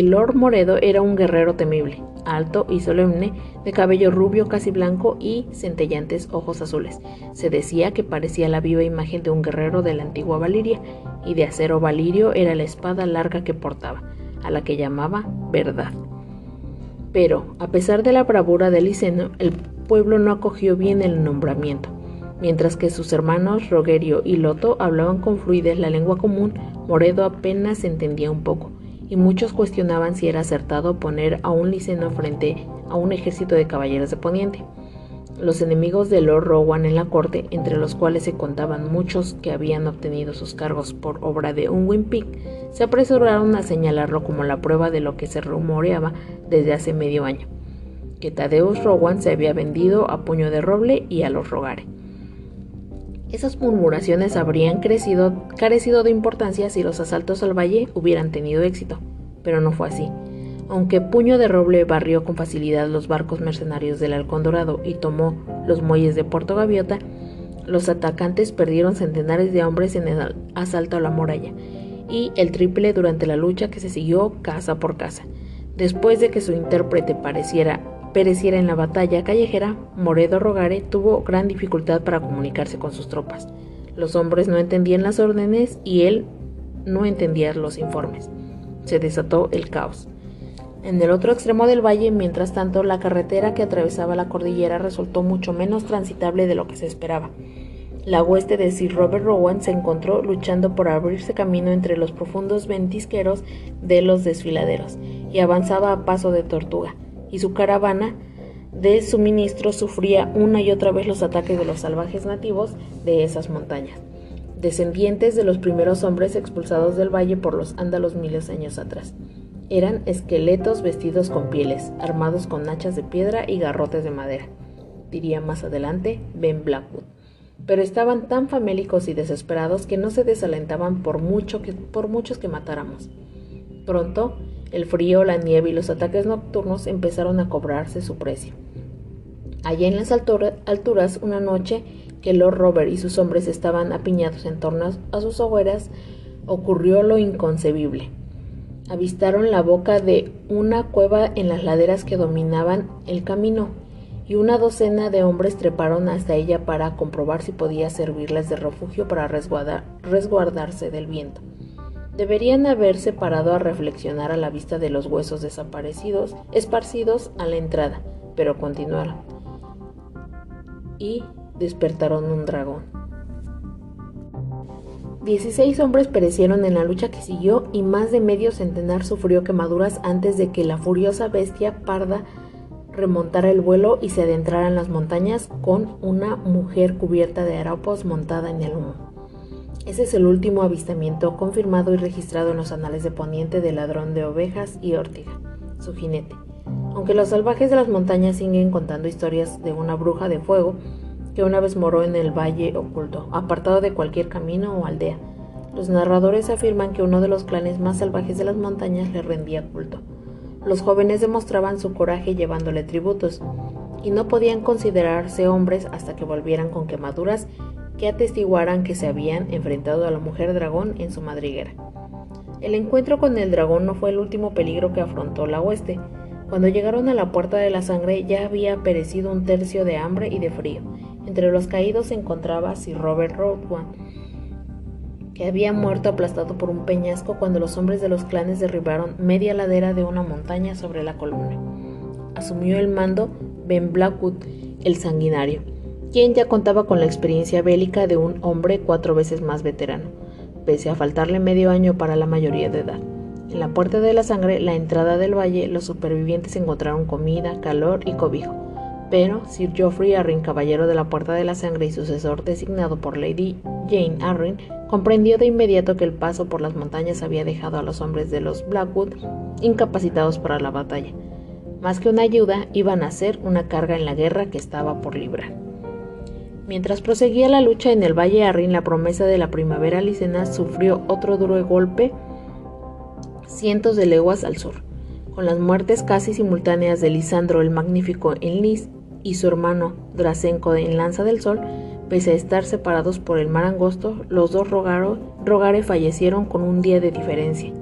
Lord Moredo era un guerrero temible, alto y solemne, de cabello rubio casi blanco y centellantes ojos azules. Se decía que parecía la viva imagen de un guerrero de la antigua Valiria, y de acero valirio era la espada larga que portaba, a la que llamaba Verdad. Pero, a pesar de la bravura de Liceno, el pueblo no acogió bien el nombramiento. Mientras que sus hermanos Rogerio y Loto hablaban con fluidez la lengua común, Moredo apenas entendía un poco, y muchos cuestionaban si era acertado poner a un liceno frente a un ejército de caballeros de Poniente. Los enemigos de Lord Rowan en la corte, entre los cuales se contaban muchos que habían obtenido sus cargos por obra de Unwin Pike, se apresuraron a señalarlo como la prueba de lo que se rumoreaba desde hace medio año, que Thaddeus Rowan se había vendido a Puño de Roble y a los Rogare. Esas murmuraciones habrían carecido de importancia si los asaltos al valle hubieran tenido éxito, pero no fue así. Aunque Puño de Roble barrió con facilidad los barcos mercenarios del Halcón Dorado y tomó los muelles de Puerto Gaviota, los atacantes perdieron centenares de hombres en el asalto a la muralla, y el triple durante la lucha que se siguió casa por casa. Después de que su intérprete pareciera pereciera en la batalla callejera, Moredo Rogare tuvo gran dificultad para comunicarse con sus tropas. Los hombres no entendían las órdenes y él no entendía los informes. Se desató el caos. En el otro extremo del valle, mientras tanto, la carretera que atravesaba la cordillera resultó mucho menos transitable de lo que se esperaba. La hueste de Sir Robert Rowan se encontró luchando por abrirse camino entre los profundos ventisqueros de los desfiladeros, y avanzaba a paso de tortuga, y su caravana de suministros sufría una y otra vez los ataques de los salvajes nativos de esas montañas, descendientes de los primeros hombres expulsados del valle por los ándalos miles de años atrás. Eran esqueletos vestidos con pieles, armados con hachas de piedra y garrotes de madera, diría más adelante Ben Blackwood. Pero estaban tan famélicos y desesperados que no se desalentaban por muchos que matáramos. Pronto, el frío, la nieve y los ataques nocturnos empezaron a cobrarse su precio. Allá en las alturas, una noche que Lord Robert y sus hombres estaban apiñados en torno a sus hogueras, ocurrió lo inconcebible. Avistaron la boca de una cueva en las laderas que dominaban el camino, y una docena de hombres treparon hasta ella para comprobar si podía servirles de refugio para resguardarse del viento. Deberían haberse parado a reflexionar a la vista de los huesos desaparecidos, esparcidos a la entrada, pero continuaron, y despertaron un dragón. 16 hombres perecieron en la lucha que siguió y más de medio centenar sufrió quemaduras antes de que la furiosa bestia parda remontara el vuelo y se adentrara en las montañas con una mujer cubierta de harapos montada en el humo. Ese es el último avistamiento confirmado y registrado en los anales de Poniente del ladrón de ovejas y Ortiga, su jinete. Aunque los salvajes de las montañas siguen contando historias de una bruja de fuego que una vez moró en el valle oculto, apartado de cualquier camino o aldea. Los narradores afirman que uno de los clanes más salvajes de las montañas le rendía culto. Los jóvenes demostraban su coraje llevándole tributos, y no podían considerarse hombres hasta que volvieran con quemaduras que atestiguaran que se habían enfrentado a la mujer dragón en su madriguera. El encuentro con el dragón no fue el último peligro que afrontó la hueste. Cuando llegaron a la Puerta de la Sangre ya había perecido un tercio de hambre y de frío. Entre los caídos se encontraba Sir Robert Rowan, que había muerto aplastado por un peñasco cuando los hombres de los clanes derribaron media ladera de una montaña sobre la columna. Asumió el mando Ben Blackwood, el sanguinario, quien ya contaba con la experiencia bélica de un hombre 4 veces más veterano, pese a faltarle medio año para la mayoría de edad. En la Puerta de la Sangre, la entrada del valle, los supervivientes encontraron comida, calor y cobijo. Pero Sir Geoffrey Arryn, caballero de la Puerta de la Sangre y sucesor designado por Lady Jane Arryn, comprendió de inmediato que el paso por las montañas había dejado a los hombres de los Blackwood incapacitados para la batalla. Más que una ayuda, iban a ser una carga en la guerra que estaba por librar. Mientras proseguía la lucha en el Valle Arryn, la promesa de la primavera licena sufrió otro duro golpe cientos de leguas al sur, con las muertes casi simultáneas de Lisandro el Magnífico en Lys y su hermano Dracenco en Lanza del Sol. Pese a estar separados por el mar angosto, los dos Rogare fallecieron con un día de diferencia,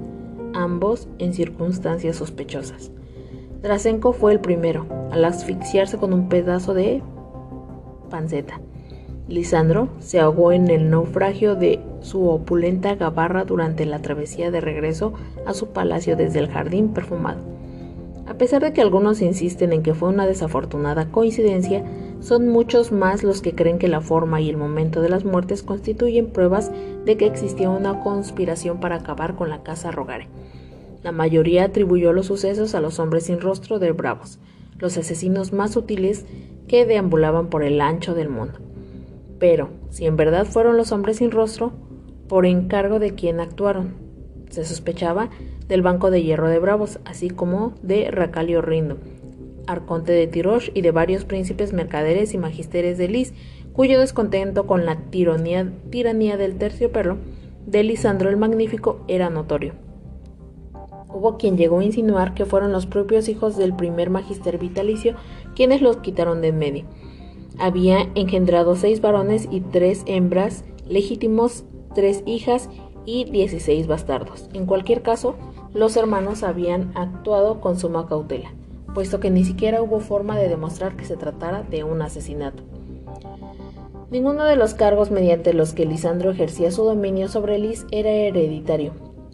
ambos en circunstancias sospechosas. Dracenco fue el primero, al asfixiarse con un pedazo de panceta. Lisandro se ahogó en el naufragio de su opulenta gabarra durante la travesía de regreso a su palacio desde el jardín perfumado. A pesar de que algunos insisten en que fue una desafortunada coincidencia, son muchos más los que creen que la forma y el momento de las muertes constituyen pruebas de que existía una conspiración para acabar con la casa Rogare. La mayoría atribuyó los sucesos a los hombres sin rostro de Bravos, los asesinos más sutiles que deambulaban por el ancho del mundo. Pero, si en verdad fueron los hombres sin rostro, por encargo de quien actuaron, se sospechaba del Banco de Hierro de Bravos, así como de Racalio Rindo, arconte de Tirosh, y de varios príncipes mercaderes y magisteres de Lys, cuyo descontento con la tiranía del terciopelo de Lisandro el Magnífico era notorio. Hubo quien llegó a insinuar que fueron los propios hijos del primer magister vitalicio quienes los quitaron de en medio. Había engendrado 6 varones y 3 hembras legítimos, 3 hijas y 16 bastardos. En cualquier caso, los hermanos habían actuado con suma cautela. puesto que ni siquiera hubo forma de demostrar que se tratara de un asesinato. Ninguno de los cargos mediante los que Lisandro ejercía su dominio sobre Lis era hereditario.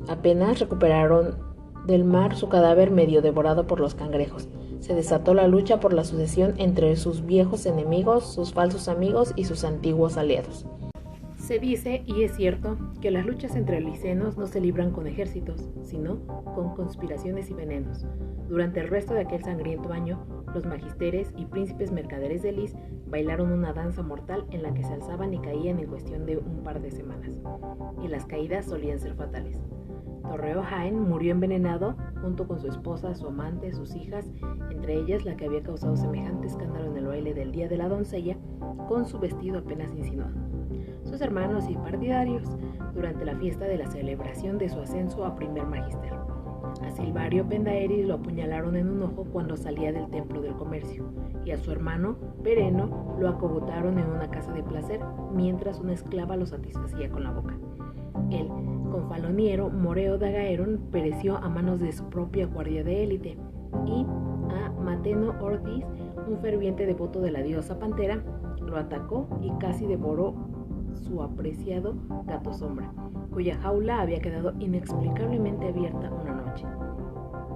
Apenas recuperaron del mar su cadáver medio devorado por los cangrejos. Se desató la lucha por la sucesión entre sus viejos enemigos, sus falsos amigos y sus antiguos aliados. Se dice, y es cierto, que las luchas entre licenos no se libran con ejércitos, sino con conspiraciones y venenos. Durante el resto de aquel sangriento año, los magisteres y príncipes mercaderes de Lis bailaron una danza mortal en la que se alzaban y caían en cuestión de un par de semanas, y las caídas solían ser fatales. Torreo Jaén murió envenenado junto con su esposa, su amante, sus hijas, entre ellas la que había causado semejante escándalo en el baile del Día de la Doncella, con su vestido apenas insinuado. Sus hermanos y partidarios durante la fiesta de la celebración de su ascenso a primer magister. A Silvario Pendaeris lo apuñalaron en un ojo cuando salía del templo del comercio, y a su hermano Pereno lo acogotaron en una casa de placer mientras una esclava lo satisfacía con la boca. El confaloniero Moreo da Gaerón pereció a manos de su propia guardia de élite, y a Mateno Ortiz, un ferviente devoto de la diosa Pantera, lo atacó y casi devoró su apreciado gato sombra, cuya jaula había quedado inexplicablemente abierta una noche.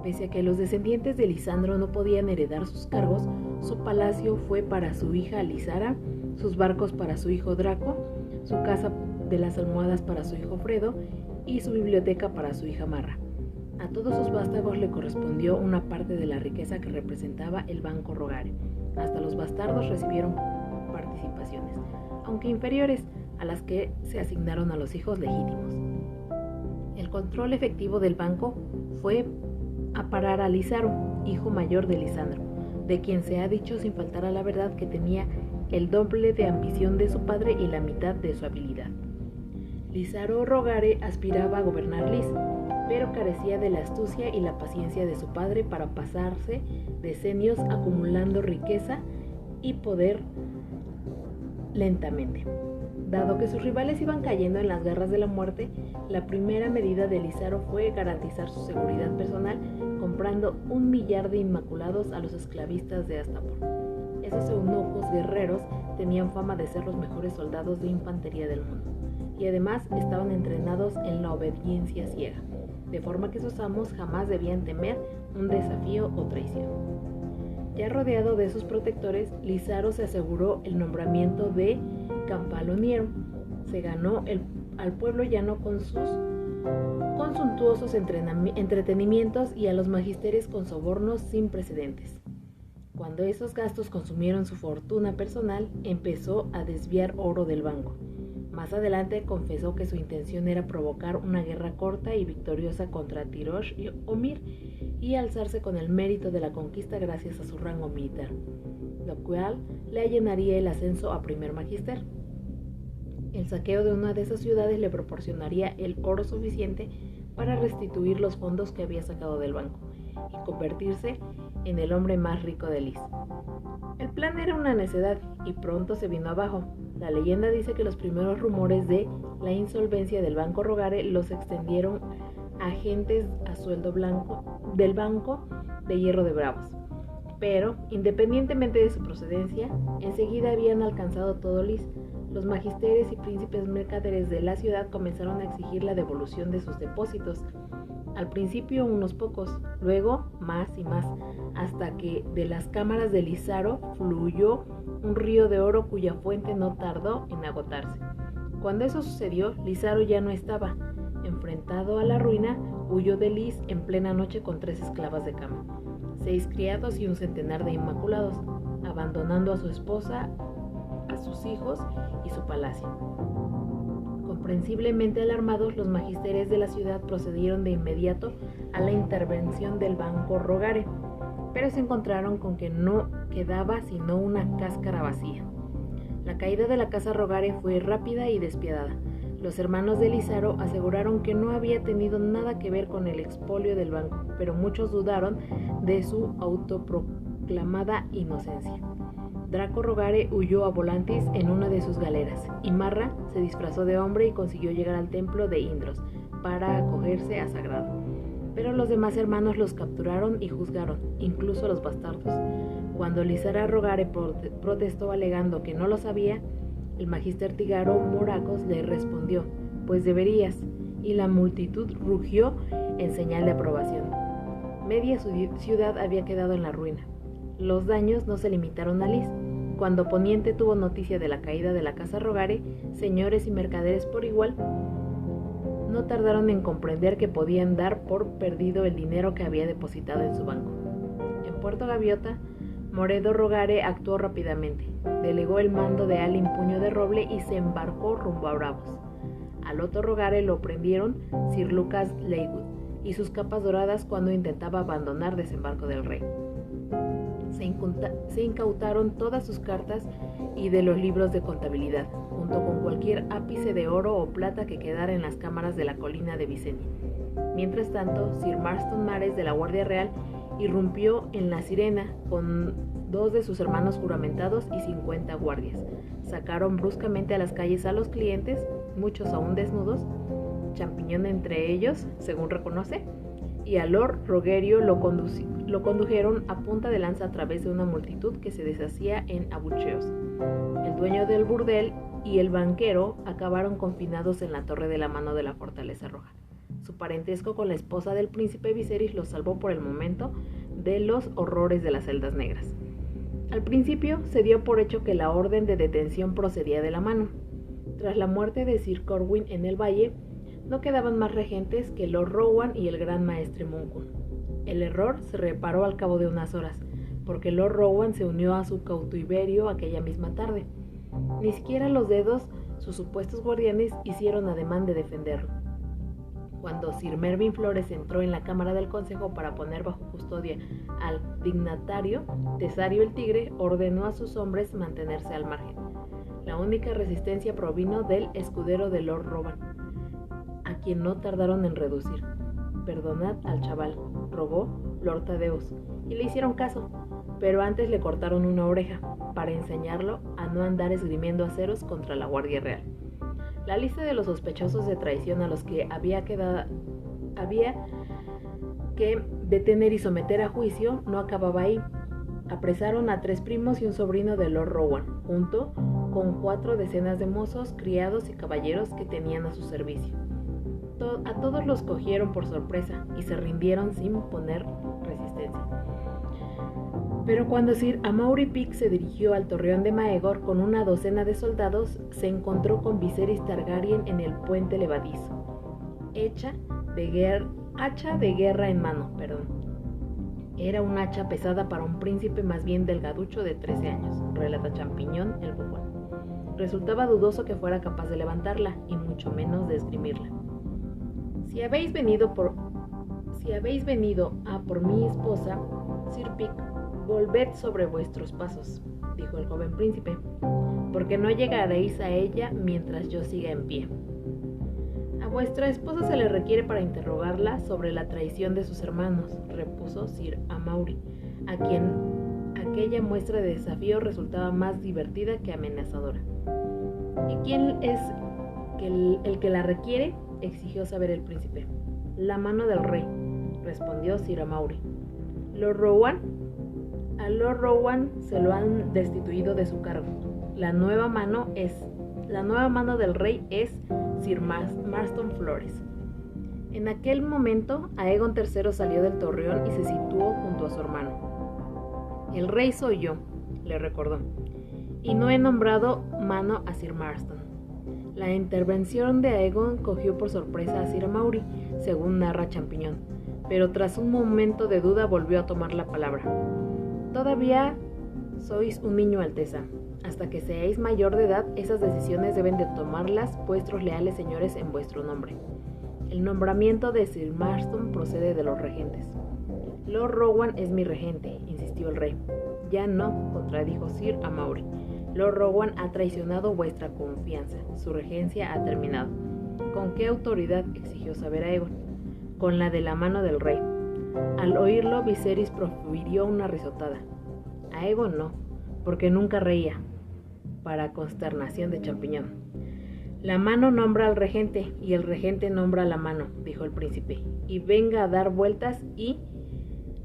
Pese a que los descendientes de Lisandro no podían heredar sus cargos, su palacio fue para su hija Lisara, sus barcos para su hijo Draco, su casa de las almohadas para su hijo Fredo y su biblioteca para su hija Marra. A todos sus vástagos le correspondió una parte de la riqueza que representaba el Banco Rogare. Hasta los bastardos recibieron participaciones, aunque inferiores a las que se asignaron a los hijos legítimos. El control efectivo del banco fue a parar a Lisaro, hijo mayor de Lisandro, de quien se ha dicho sin faltar a la verdad que tenía el doble de ambición de su padre y la mitad de su habilidad. Lisaro Rogare aspiraba a gobernar Lis, pero carecía de la astucia y la paciencia de su padre para pasarse decenios acumulando riqueza y poder lentamente. Dado que sus rivales iban cayendo en las garras de la muerte, la primera medida de Lisaro fue garantizar su seguridad personal comprando 1 millar de inmaculados a los esclavistas de Astapor. Esos eunucos guerreros tenían fama de ser los mejores soldados de infantería del mundo, y además estaban entrenados en la obediencia ciega, de forma que sus amos jamás debían temer un desafío o traición. Ya rodeado de sus protectores, Lisaro se aseguró el nombramiento de Campaloniero. Se ganó al pueblo llano con sus consuntuosos entretenimientos y a los magisteres con sobornos sin precedentes. Cuando esos gastos consumieron su fortuna personal, empezó a desviar oro del banco. Más adelante confesó que su intención era provocar una guerra corta y victoriosa contra Tirosh y Omir y alzarse con el mérito de la conquista gracias a su rango militar, lo cual le allanaría el ascenso a primer magister. El saqueo de una de esas ciudades le proporcionaría el oro suficiente para restituir los fondos que había sacado del banco y convertirse en el hombre más rico de Lis. El plan era una necedad y pronto se vino abajo. La leyenda dice que los primeros rumores de la insolvencia del Banco Rogare los extendieron agentes a sueldo blanco del Banco de Hierro de Bravos. Pero, independientemente de su procedencia, enseguida habían alcanzado todo Lis. Los magisteres y príncipes mercaderes de la ciudad comenzaron a exigir la devolución de sus depósitos. Al principio unos pocos, luego más y más, hasta que de las cámaras de Lisaro fluyó un río de oro cuya fuente no tardó en agotarse. Cuando eso sucedió, Lisaro ya no estaba. Enfrentado a la ruina, huyó de Lis en plena noche con 3 esclavas de cama, 6 criados y un centenar de inmaculados, abandonando a su esposa, a sus hijos y su palacio. Comprensiblemente alarmados, los magisteres de la ciudad procedieron de inmediato a la intervención del Banco Rogare, pero se encontraron con que no quedaba sino una cáscara vacía. La caída de la casa Rogare fue rápida y despiadada. Los hermanos de Lisaro aseguraron que no había tenido nada que ver con el expolio del banco, pero muchos dudaron de su autoproclamada inocencia. Draco Rogare huyó a Volantis en una de sus galeras, y Marra se disfrazó de hombre y consiguió llegar al templo de Indros para acogerse a sagrado. Pero los demás hermanos los capturaron y juzgaron, incluso los bastardos. Cuando Lizara Rogare protestó alegando que no lo sabía, el magister Tigaro Moracos le respondió: pues deberías, y la multitud rugió en señal de aprobación. Media ciudad había quedado en la ruina. Los daños no se limitaron a Lis. Cuando Poniente tuvo noticia de la caída de la casa Rogare, señores y mercaderes por igual no tardaron en comprender que podían dar por perdido el dinero que había depositado en su banco. En Puerto Gaviota, Moredo Rogare actuó rápidamente, delegó el mando de Alin Puño de Roble y se embarcó rumbo a Bravos. Al otro Rogare lo prendieron Sir Lucas Leywood y sus capas doradas cuando intentaba abandonar Desembarco del Rey. Se incautaron todas sus cartas y de los libros de contabilidad, junto con cualquier ápice de oro o plata que quedara en las cámaras de la colina de Vicenia. Mientras tanto, Sir Marston Mares de la Guardia Real irrumpió en La Sirena con 2 de sus hermanos juramentados y 50 guardias. Sacaron bruscamente a las calles a los clientes, muchos aún desnudos, Champiñón entre ellos, según reconoce, y a Lord Rogerio lo condujeron a punta de lanza a través de una multitud que se deshacía en abucheos. El dueño del burdel y el banquero acabaron confinados en la torre de la mano de la Fortaleza Roja. Su parentesco con la esposa del príncipe Viserys los salvó por el momento de los horrores de las celdas negras. Al principio se dio por hecho que la orden de detención procedía de la mano. Tras la muerte de Sir Corwin en el valle, no quedaban más regentes que Lord Rowan y el gran maestre Munkun. El error se reparó al cabo de unas horas, porque Lord Rowan se unió a su cautiverio aquella misma tarde. Ni siquiera los dedos, sus supuestos guardianes, hicieron ademán de defenderlo. Cuando Sir Mervyn Flores entró en la cámara del consejo para poner bajo custodia al dignatario, Tesario el Tigre ordenó a sus hombres mantenerse al margen. La única resistencia provino del escudero de Lord Rowan, a quien no tardaron en reducir. «Perdonad al chaval», rogó Lord Tadeus, y le hicieron caso, pero antes le cortaron una oreja, para enseñarlo a no andar esgrimiendo aceros contra la Guardia Real. La lista de los sospechosos de traición a los que había que detener y someter a juicio no acababa ahí. Apresaron a 3 primos y un sobrino de Lord Rowan, junto con 4 decenas de mozos, criados y caballeros que tenían a su servicio. A todos los cogieron por sorpresa y se rindieron sin poner resistencia. Pero cuando Sir Amaury Pic se dirigió al torreón de Maegor con una docena de soldados, se encontró con Viserys Targaryen en el puente levadizo, hacha de guerra en mano. Era un hacha pesada para un príncipe más bien delgaducho de 13 años, relata Champiñón el bufón. Resultaba dudoso que fuera capaz de levantarla, y mucho menos de esgrimirla. Si habéis venido a por mi esposa, Sir Pic, volved sobre vuestros pasos, dijo el joven príncipe, porque no llegaréis a ella mientras yo siga en pie. A vuestra esposa se le requiere para interrogarla sobre la traición de sus hermanos, repuso Sir Amaury, a quien aquella muestra de desafío resultaba más divertida que amenazadora. ¿Y quién es el que la requiere?, exigió saber el príncipe. La mano del rey, respondió Sir Amaury. ¿Lord Rowan? A Lord Rowan se lo han destituido de su cargo. La nueva mano del rey es Sir Marston Flores. En aquel momento, Aegon III salió del torreón y se situó junto a su hermano. El rey soy yo, le recordó, y no he nombrado mano a Sir Marston. La intervención de Aegon cogió por sorpresa a Sir Amaury, según narra Champiñón, pero tras un momento de duda volvió a tomar la palabra. Todavía sois un niño, Alteza. Hasta que seáis mayor de edad, esas decisiones deben de tomarlas vuestros leales señores en vuestro nombre. El nombramiento de Sir Marston procede de los regentes. Lord Rowan es mi regente, insistió el rey. Ya no, contradijo Sir Amaury. Lord Rowan ha traicionado vuestra confianza. Su regencia ha terminado. ¿Con qué autoridad?, exigió saber Aegon. Con la de la mano del rey. Al oírlo, Viserys profirió una risotada. Aegon no, porque nunca reía, para consternación de Champiñón. La mano nombra al regente y el regente nombra a la mano, dijo el príncipe, y venga a dar vueltas y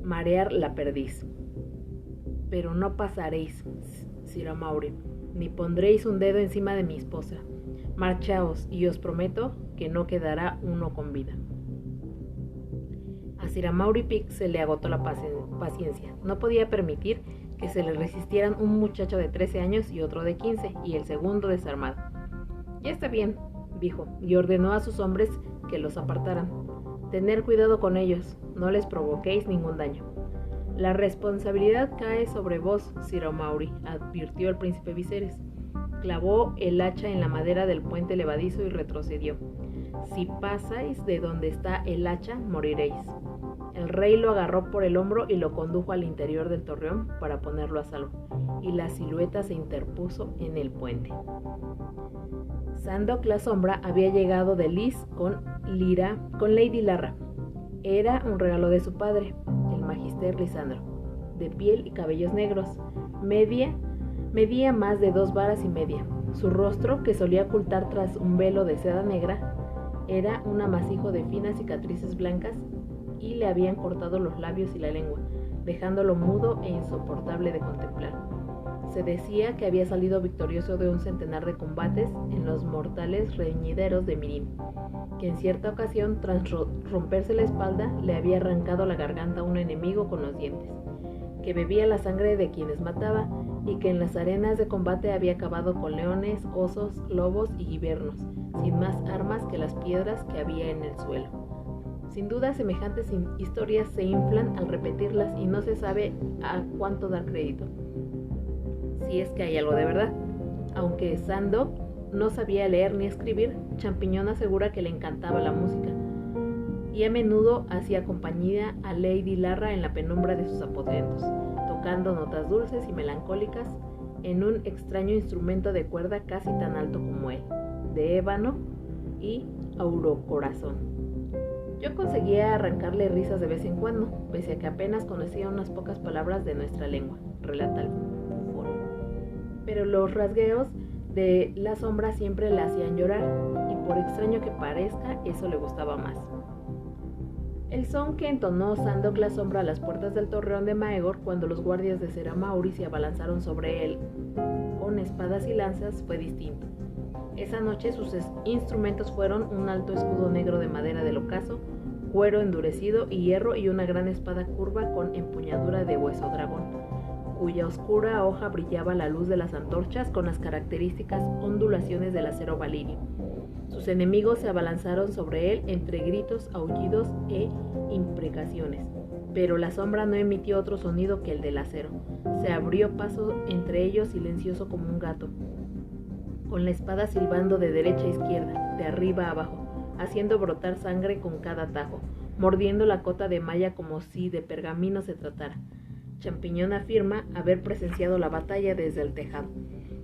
marear la perdiz. Pero no pasaréis, Sir Amaury, ni pondréis un dedo encima de mi esposa. Marchaos, y os prometo que no quedará uno con vida. A Sir Amaury Pic se le agotó la paciencia. No podía permitir que se le resistieran un muchacho de 13 años y otro de 15, y el segundo desarmado. Ya está bien, dijo, y ordenó a sus hombres que los apartaran. Tener cuidado con ellos, no les provoquéis ningún daño. La responsabilidad cae sobre vos, Sir Amaury, advirtió el príncipe Viserys. Clavó el hacha en la madera del puente levadizo y retrocedió. Si pasáis de donde está el hacha, moriréis. El rey lo agarró por el hombro y lo condujo al interior del torreón para ponerlo a salvo, y la silueta se interpuso en el puente. Sandok la sombra había llegado de Lys con Lady Larra. Era un regalo de su padre, el magister Lisandro, de piel y cabellos negros. Medía más de 2 varas y media. Su rostro, que solía ocultar tras un velo de seda negra, era un amasijo de finas cicatrices blancas y le habían cortado los labios y la lengua, dejándolo mudo e insoportable de contemplar. Se decía que había salido victorioso de un centenar de combates en los mortales reñideros de Mirin, que en cierta ocasión, tras romperse la espalda, le había arrancado la garganta a un enemigo con los dientes, que bebía la sangre de quienes mataba y que en las arenas de combate había acabado con leones, osos, lobos y guibernos, sin más armas que las piedras que había en el suelo. Sin duda, semejantes historias se inflan al repetirlas y no se sabe a cuánto dar crédito, si es que hay algo de verdad. Aunque Sandok no sabía leer ni escribir, Champiñón asegura que le encantaba la música, y a menudo hacía compañía a Lady Larra en la penumbra de sus aposentos, tocando notas dulces y melancólicas en un extraño instrumento de cuerda casi tan alto como él, de ébano y aurocorazón. Yo conseguía arrancarle risas de vez en cuando, pese a que apenas conocía unas pocas palabras de nuestra lengua, relata el bufón. Pero los rasgueos de la sombra siempre la hacían llorar, y por extraño que parezca, eso le gustaba más. El son que entonó Sandok la sombra a las puertas del torreón de Maegor cuando los guardias de Ser Amaury se abalanzaron sobre él con espadas y lanzas fue distinto. Esa noche sus instrumentos fueron un alto escudo negro de madera del ocaso, cuero endurecido y hierro, y una gran espada curva con empuñadura de hueso dragón, cuya oscura hoja brillaba a la luz de las antorchas con las características ondulaciones del acero valirio. Sus enemigos se abalanzaron sobre él entre gritos, aullidos e imprecaciones, pero la sombra no emitió otro sonido que el del acero. Se abrió paso entre ellos silencioso como un gato, con la espada silbando de derecha a izquierda, de arriba a abajo, haciendo brotar sangre con cada tajo, mordiendo la cota de malla como si de pergamino se tratara. Champiñón afirma haber presenciado la batalla desde el tejado.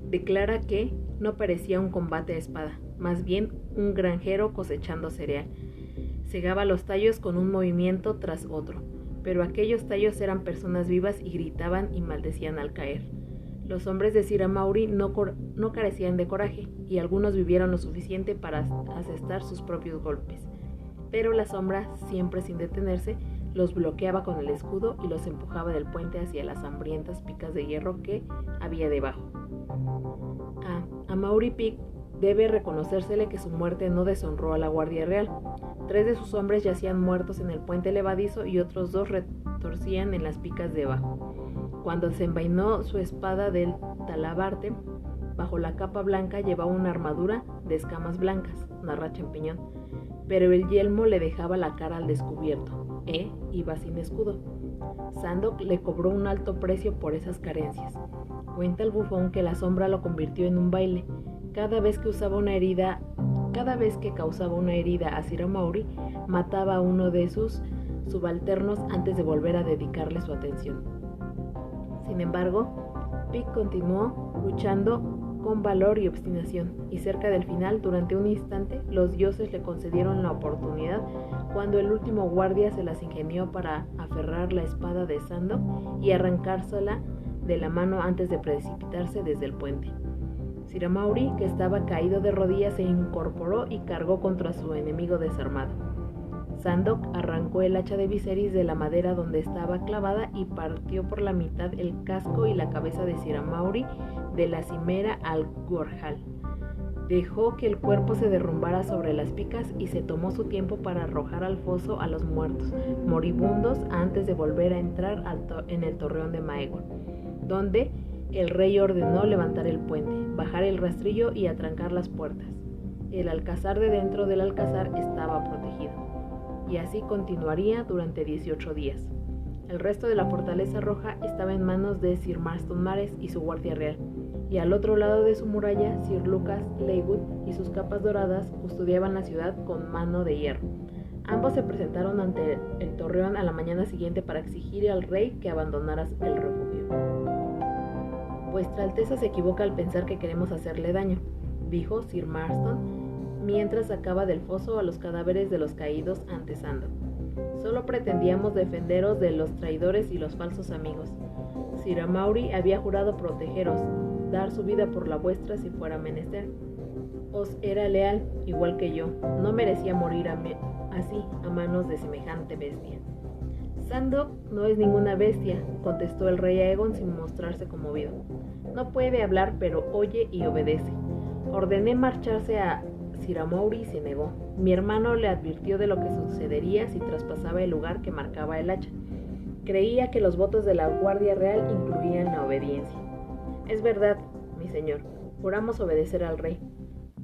Declara que no parecía un combate a espada, más bien un granjero cosechando cereal. Segaba los tallos con un movimiento tras otro, pero aquellos tallos eran personas vivas y gritaban y maldecían al caer. Los hombres de Sir Amaury no carecían de coraje, y algunos vivieron lo suficiente para asestar sus propios golpes. Pero la sombra, siempre sin detenerse, los bloqueaba con el escudo y los empujaba del puente hacia las hambrientas picas de hierro que había debajo. A Amaury Pic debe reconocérsele que su muerte no deshonró a la Guardia Real. 3 de sus hombres yacían muertos en el puente levadizo y otros 2 retorcían en las picas debajo. Cuando desenvainó su espada del talabarte, bajo la capa blanca llevaba una armadura de escamas blancas, narra Champiñón, pero el yelmo le dejaba la cara al descubierto, iba sin escudo. Sandok le cobró un alto precio por esas carencias. Cuenta el bufón que la sombra lo convirtió en un baile. Cada vez que causaba una herida a Sir Amaury, mataba a uno de sus subalternos antes de volver a dedicarle su atención. Sin embargo, Pic continuó luchando con valor y obstinación, y cerca del final, durante un instante, los dioses le concedieron la oportunidad cuando el último guardia se las ingenió para aferrar la espada de Sandok y arrancársela de la mano antes de precipitarse desde el puente. Sir Maury, que estaba caído de rodillas, se incorporó y cargó contra su enemigo desarmado. Sandok arrancó el hacha de Viserys de la madera donde estaba clavada y partió por la mitad el casco y la cabeza de Sir Maury de la cimera al Gorhal. Dejó que el cuerpo se derrumbara sobre las picas y se tomó su tiempo para arrojar al foso a los muertos, moribundos, antes de volver a entrar en el torreón de Maegor, donde el rey ordenó levantar el puente, bajar el rastrillo y atrancar las puertas. El alcázar de dentro del alcázar estaba protegido, y así continuaría durante 18 días. El resto de la fortaleza roja estaba en manos de Sir Marston Mares y su guardia real, y al otro lado de su muralla, Sir Lucas Leywood y sus capas doradas custodiaban la ciudad con mano de hierro. Ambos se presentaron ante el torreón a la mañana siguiente para exigir al rey que abandonara el refugio. Vuestra Alteza se equivoca al pensar que queremos hacerle daño, dijo Sir Marston, mientras sacaba del foso a los cadáveres de los caídos ante Sandok. Solo pretendíamos defenderos de los traidores y los falsos amigos. Sir Maury había jurado protegeros, dar su vida por la vuestra si fuera menester. Os era leal, igual que yo. No merecía morir así, a manos de semejante bestia. Sandok no es ninguna bestia, contestó el rey Aegon sin mostrarse conmovido. No puede hablar, pero oye y obedece. Ordené marcharse a Sir Maury y se negó. Mi hermano le advirtió de lo que sucedería si traspasaba el lugar que marcaba el hacha. Creía que los votos de la Guardia Real incluían la obediencia. Es verdad, mi señor, juramos obedecer al rey,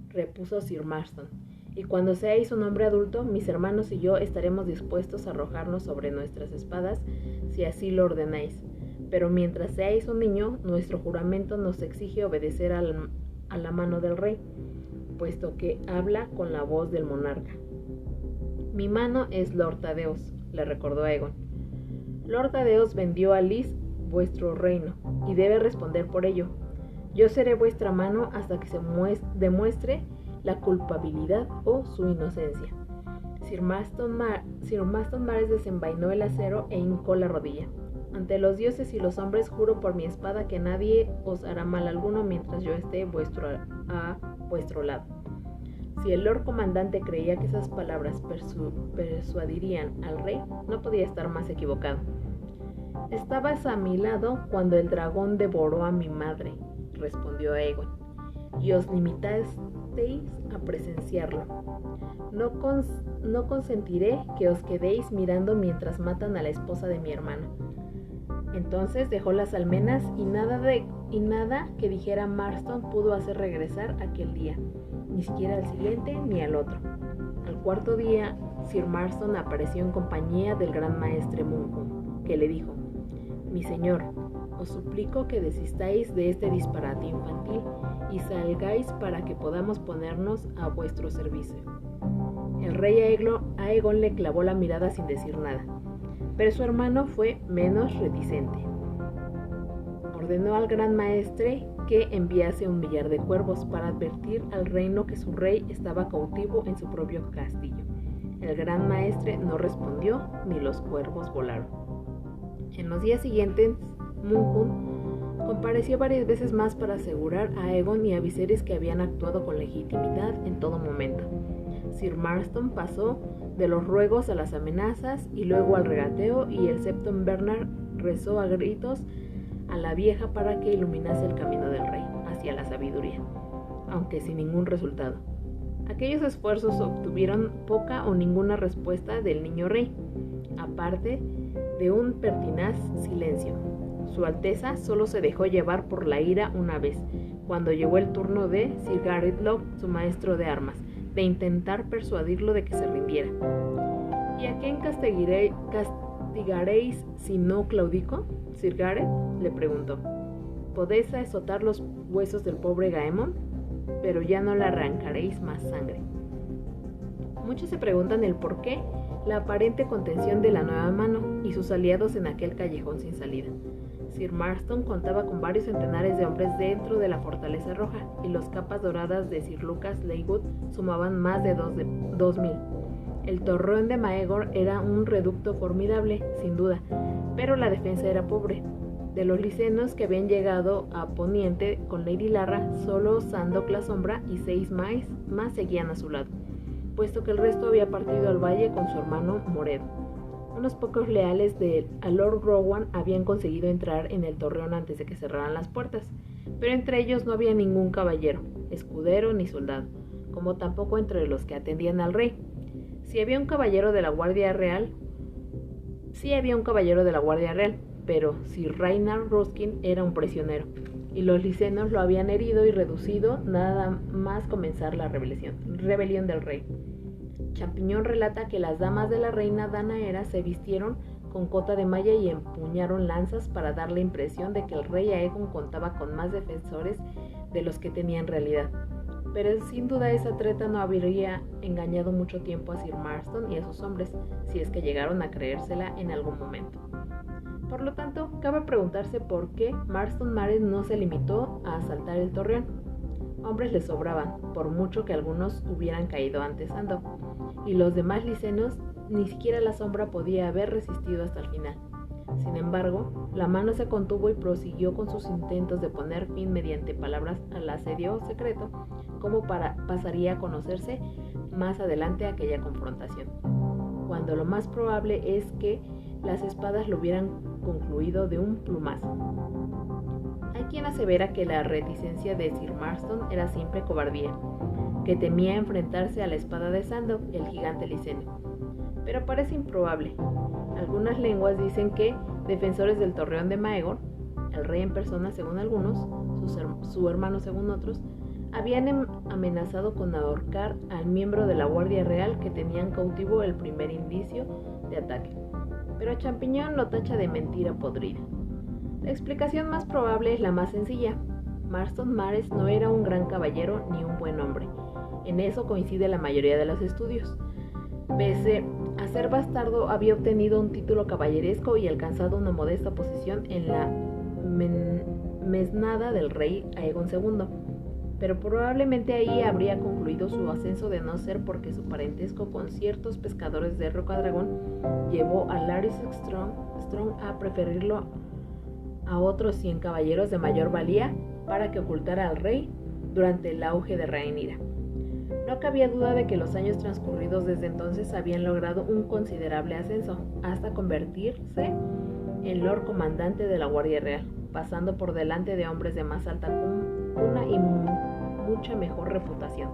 repuso Sir Marston, y cuando seáis un hombre adulto, mis hermanos y yo estaremos dispuestos a arrojarnos sobre nuestras espadas si así lo ordenáis. Pero mientras seáis un niño, nuestro juramento nos exige obedecer a la mano del rey, puesto que habla con la voz del monarca. Mi mano es Lord Tadeos, le recordó Aegon. Lord Tadeos vendió a Lys vuestro reino, y debe responder por ello. Yo seré vuestra mano hasta que se demuestre la culpabilidad o su inocencia. Sir Marston Mares desenvainó el acero e hincó la rodilla. Ante los dioses y los hombres juro por mi espada que nadie os hará mal alguno mientras yo esté a vuestro lado. Si el Lord Comandante creía que esas palabras persuadirían al rey, no podía estar más equivocado. Estabas a mi lado cuando el dragón devoró a mi madre, respondió Aegon, y os limitasteis a presenciarlo. No consentiré que os quedéis mirando mientras matan a la esposa de mi hermano. Entonces dejó las almenas y nada que dijera Marston pudo hacer regresar aquel día, ni siquiera al siguiente ni al otro. Al cuarto día, Sir Marston apareció en compañía del gran maestre Munkun, que le dijo: Mi señor, os suplico que desistáis de este disparate infantil y salgáis para que podamos ponernos a vuestro servicio. El rey Aegon le clavó la mirada sin decir nada, pero su hermano fue menos reticente. Ordenó al gran maestre que enviase 1 millar de cuervos para advertir al reino que su rey estaba cautivo en su propio castillo. El gran maestre no respondió, ni los cuervos volaron. En los días siguientes, Munkun compareció varias veces más para asegurar a Aegon y a Viserys que habían actuado con legitimidad en todo momento. Sir Marston pasó de los ruegos a las amenazas y luego al regateo, y el Septon Bernard rezó a gritos a la vieja para que iluminase el camino del rey hacia la sabiduría, aunque sin ningún resultado. Aquellos esfuerzos obtuvieron poca o ninguna respuesta del niño rey, aparte de un pertinaz silencio. Su Alteza solo se dejó llevar por la ira una vez, cuando llegó el turno de Sir Gareth Locke, su maestro de armas, de intentar persuadirlo de que se rindiera. ¿Y a quién castigaréis si no claudico? Sir Gareth le preguntó. Podéis azotar los huesos del pobre Gaemon, pero ya no le arrancaréis más sangre. Muchos se preguntan el por qué la aparente contención de la nueva mano y sus aliados en aquel callejón sin salida. Sir Marston contaba con varios centenares de hombres dentro de la fortaleza roja, y los capas doradas de Sir Lucas Leywood sumaban más de 2000. El torreón de Maegor era un reducto formidable, sin duda, pero la defensa era pobre. De los licenos que habían llegado a Poniente con Lady Larra, solo Sandok la Sombra y 6 más seguían a su lado, puesto que el resto había partido al valle con su hermano Moredo. Unos pocos leales a Lord Rowan habían conseguido entrar en el torreón antes de que cerraran las puertas, pero entre ellos no había ningún caballero, escudero ni soldado, como tampoco entre los que atendían al rey. Sí había un caballero de la Guardia Real, pero Sir Reinhard Ruskin era un prisionero, y los licenos lo habían herido y reducido nada más comenzar la rebelión del rey. Champiñón relata que las damas de la reina Danaera se vistieron con cota de malla y empuñaron lanzas para dar la impresión de que el rey Aegon contaba con más defensores de los que tenía en realidad. Pero sin duda esa treta no habría engañado mucho tiempo a Sir Marston y a sus hombres, si es que llegaron a creérsela en algún momento. Por lo tanto, cabe preguntarse por qué Marston Mares no se limitó a asaltar el torreón. Hombres le sobraban, por mucho que algunos hubieran caído ante Sandok, y los demás licenos ni siquiera la sombra podía haber resistido hasta el final. Sin embargo, la mano se contuvo y prosiguió con sus intentos de poner fin mediante palabras al asedio secreto, como pasaría a conocerse más adelante aquella confrontación, cuando lo más probable es que las espadas lo hubieran concluido de un plumazo. Hay quien asevera que la reticencia de Sir Marston era simple cobardía, que temía enfrentarse a la espada de Sandok, el gigante liceno, pero parece improbable. Algunas lenguas dicen que defensores del torreón de Maegor, el rey en persona según algunos, su hermano según otros, habían amenazado con ahorcar al miembro de la Guardia Real que tenían cautivo el primer indicio de ataque. Pero Champiñón lo tacha de mentira podrida. La explicación más probable es la más sencilla. Marston Mares no era un gran caballero ni un buen hombre. En eso coincide la mayoría de los estudios. Pese a ser bastardo, había obtenido un título caballeresco y alcanzado una modesta posición en la mesnada del rey Aegon II. Pero probablemente ahí habría concluido su ascenso de no ser porque su parentesco con ciertos pescadores de Rocadragón llevó a Larys Strong a preferirlo a otros 100 caballeros de mayor valía para que ocultara al rey durante el auge de Rhaenyra. No cabía duda de que los años transcurridos desde entonces habían logrado un considerable ascenso, hasta convertirse en Lord Comandante de la Guardia Real, pasando por delante de hombres de más alta cuna y mucha mejor reputación.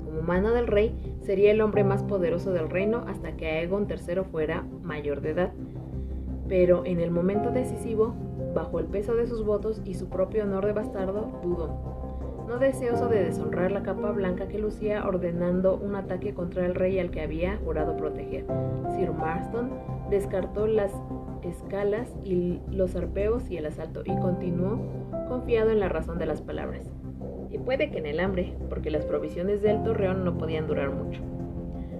Como mano del rey, sería el hombre más poderoso del reino hasta que Aegon III fuera mayor de edad. Pero en el momento decisivo, bajo el peso de sus votos y su propio honor de bastardo, dudó. No deseoso de deshonrar la capa blanca que lucía, ordenando un ataque contra el rey al que había jurado proteger. Sir Marston descartó las escalas y los arpeos y el asalto, y continuó confiado en la razón de las palabras. Y puede que en el hambre, porque las provisiones del torreón no podían durar mucho.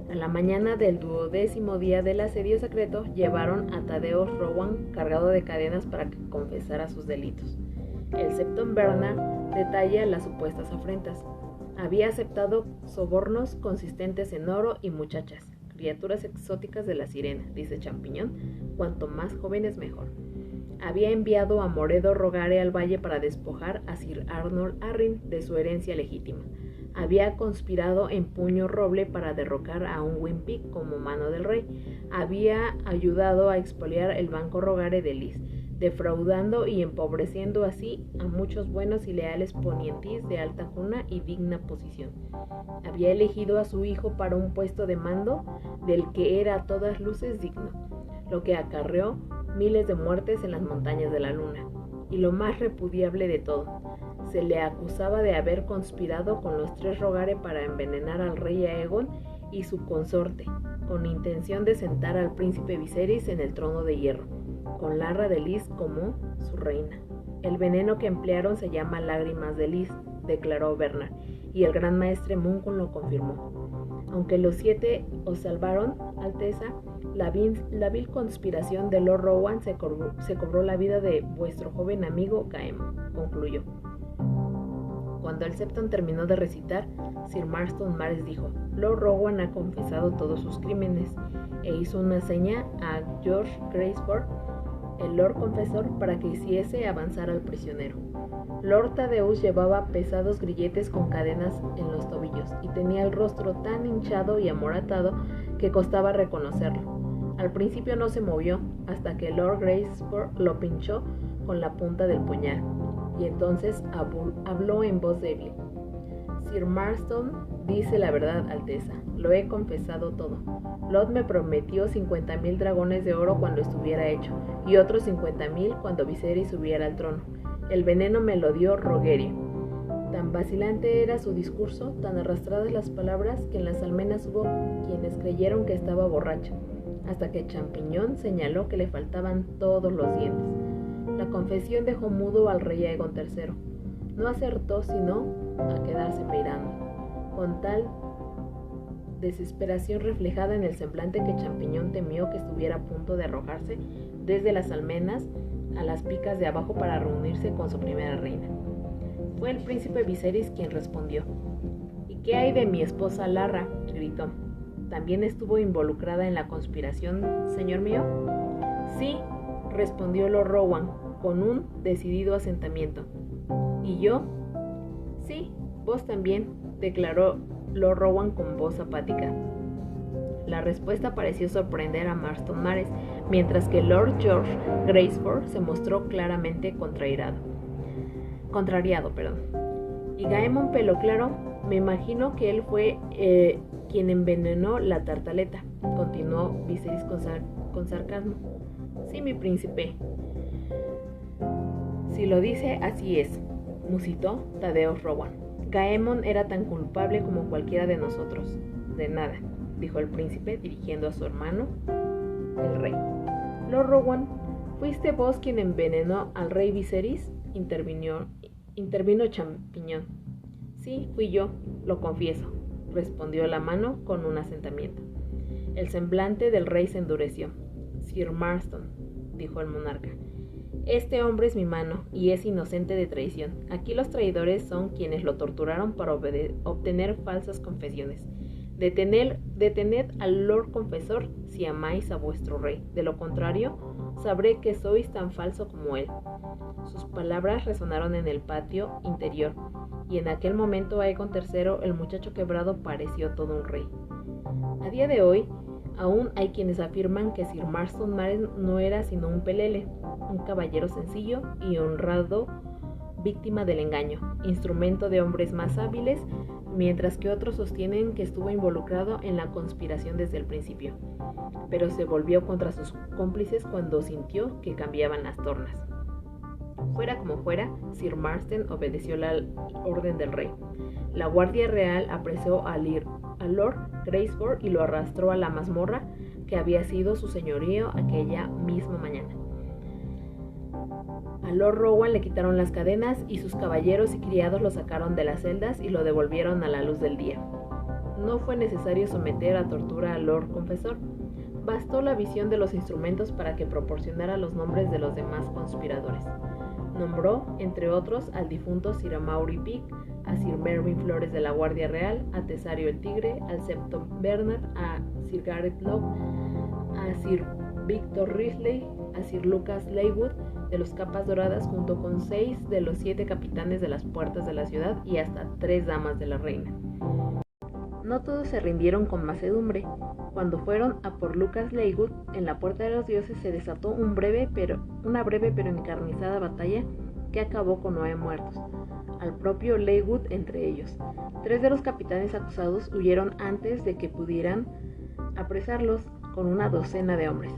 A la mañana del 12º día del asedio secreto, llevaron a Thaddeus Rowan cargado de cadenas para que confesara sus delitos. El Septon Bernard detalla las supuestas afrentas. Había aceptado sobornos consistentes en oro y muchachas, criaturas exóticas de la sirena, dice Champiñón, cuanto más jóvenes mejor. Había enviado a Moredo Rogare al valle para despojar a Sir Arnold Arryn de su herencia legítima. Había conspirado en Puño Roble para derrocar a un Wimpy como mano del rey. Había ayudado a expoliar el banco Rogare de Lys, defraudando y empobreciendo así a muchos buenos y leales ponientis de alta cuna y digna posición. Había elegido a su hijo para un puesto de mando del que era a todas luces digno, lo que acarreó miles de muertes en las montañas de la luna. Y lo más repudiable de todo, se le acusaba de haber conspirado con los 3 Rogare para envenenar al rey Aegon y su consorte, con intención de sentar al príncipe Viserys en el trono de hierro, con Larra de Lys como su reina. El veneno que emplearon se llama lágrimas de Lys, declaró Bernard, y el gran maestre Munkun lo confirmó. Aunque los 7 os salvaron, Alteza, la vil conspiración de Lord Rowan se cobró la vida de vuestro joven amigo Gaemo, concluyó. Cuando el Septon terminó de recitar, Sir Marston Mares dijo: Lord Rowan ha confesado todos sus crímenes, e hizo una seña a George Graceford el Lord Confesor, para que hiciese avanzar al prisionero. Lord Thaddeus llevaba pesados grilletes con cadenas en los tobillos y tenía el rostro tan hinchado y amoratado que costaba reconocerlo. Al principio no se movió hasta que Lord Graceford lo pinchó con la punta del puñal, y entonces habló en voz débil. Sir Marston dice la verdad, Alteza, lo he confesado todo. Lot me prometió 50,000 dragones de oro cuando estuviera hecho, y otros 50,000 cuando Viserys subiera al trono. El veneno me lo dio Rogerio. Tan vacilante era su discurso, tan arrastradas las palabras, que en las almenas hubo quienes creyeron que estaba borracho, hasta que Champiñón señaló que le faltaban todos los dientes. La confesión dejó mudo al rey Aegon III. No acertó sino a quedarse mirando, con tal desesperación reflejada en el semblante que Champiñón temió que estuviera a punto de arrojarse desde las almenas a las picas de abajo para reunirse con su primera reina. Fue el príncipe Viserys quien respondió. ¿Y qué hay de mi esposa Larra?, gritó. ¿También estuvo involucrada en la conspiración, señor mío? Sí, respondió Lord Rowan con un decidido asentamiento. ¿Y yo? Sí, vos también, declaró Lord Rowan con voz apática. La respuesta pareció sorprender a Marston Mares, mientras que Lord George Graceford se mostró claramente contrariado. Y Gaemon Pelo Claro, me imagino que él fue quien envenenó la tartaleta, continuó Viserys con sarcasmo. Sí, mi príncipe. Si lo dice, así es, musitó Thaddeus Rowan. Gaemon era tan culpable como cualquiera de nosotros. De nada, dijo el príncipe dirigiendo a su hermano, el rey. Lord Rowan, ¿fuiste vos quien envenenó al rey Viserys? Intervino Champiñón. Sí, fui yo, lo confieso, respondió la mano con un asentamiento. El semblante del rey se endureció. Sir Marston, dijo el monarca, este hombre es mi mano y es inocente de traición. Aquí los traidores son quienes lo torturaron para obtener falsas confesiones. Detened al Lord Confesor si amáis a vuestro rey. De lo contrario, sabré que sois tan falso como él. Sus palabras resonaron en el patio interior, y en aquel momento Aegon III, el muchacho quebrado, pareció todo un rey. A día de hoy, aún hay quienes afirman que Sir Marston Mares no era sino un pelele, un caballero sencillo y honrado, víctima del engaño, instrumento de hombres más hábiles, mientras que otros sostienen que estuvo involucrado en la conspiración desde el principio, pero se volvió contra sus cómplices cuando sintió que cambiaban las tornas. Fuera como fuera, Sir Marston obedeció la orden del rey. La Guardia Real apresó a Lord Graceford y lo arrastró a la mazmorra que había sido su señorío aquella misma mañana. A Lord Rowan le quitaron las cadenas y sus caballeros y criados lo sacaron de las celdas y lo devolvieron a la luz del día. No fue necesario someter a tortura al Lord Confesor. Bastó la visión de los instrumentos para que proporcionara los nombres de los demás conspiradores. Nombró, entre otros, al difunto Sir Amaury Pic, a Sir Mervyn Flores de la Guardia Real, a Tesario el Tigre, al Septon Bernard, a Sir Gareth Lowe, a Sir Victor Risley, a Sir Lucas Leywood de los Capas Doradas, junto con 6 de los 7 capitanes de las puertas de la ciudad y hasta 3 damas de la reina. No todos se rindieron con mansedumbre. Cuando fueron a por Lucas Leywood, en la Puerta de los Dioses se desató una breve pero encarnizada batalla que acabó con 9 muertos, al propio Leywood entre ellos. 3 de los capitanes acusados huyeron antes de que pudieran apresarlos con una docena de hombres.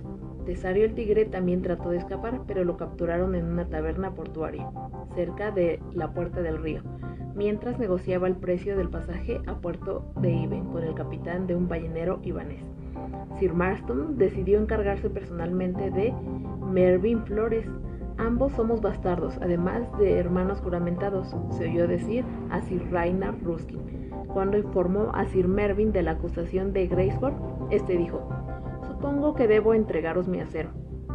Tesario el Tigre también trató de escapar, pero lo capturaron en una taberna portuaria, cerca de la Puerta del Río, mientras negociaba el precio del pasaje a Puerto de Iben con el capitán de un ballenero ibanés. Sir Marston decidió encargarse personalmente de Mervyn Flores. Ambos somos bastardos, además de hermanos juramentados, se oyó decir a Sir Raynar Ruskin. Cuando informó a Sir Mervyn de la acusación de Graceford, este dijo: supongo que debo entregaros mi acero,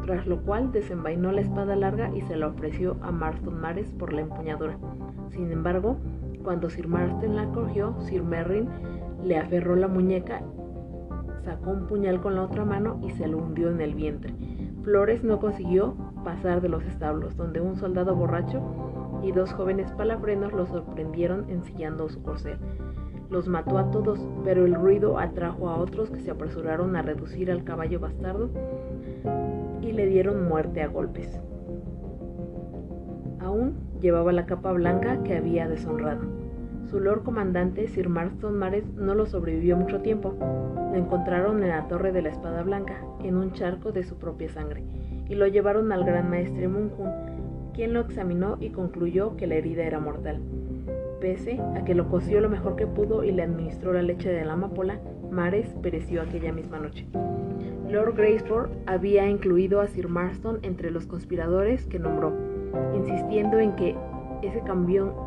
tras lo cual desenvainó la espada larga y se la ofreció a Marston Mares por la empuñadura. Sin embargo, cuando Sir Marston la cogió, Sir Mervyn le aferró la muñeca, sacó un puñal con la otra mano y se lo hundió en el vientre. Flores no consiguió pasar de los establos, donde un soldado borracho y 2 jóvenes palafrenos los sorprendieron ensillando su corcel. Los mató a todos, pero el ruido atrajo a otros que se apresuraron a reducir al caballo bastardo y le dieron muerte a golpes. Aún llevaba la capa blanca que había deshonrado. Su lord comandante, Sir Marston Mares, no lo sobrevivió mucho tiempo. Lo encontraron en la Torre de la Espada Blanca, en un charco de su propia sangre, y lo llevaron al gran maestre Munkun, quien lo examinó y concluyó que la herida era mortal. Pese a que lo cosió lo mejor que pudo y le administró la leche de la amapola, Mares pereció aquella misma noche. Lord Greysford había incluido a Sir Marston entre los conspiradores que nombró, insistiendo en que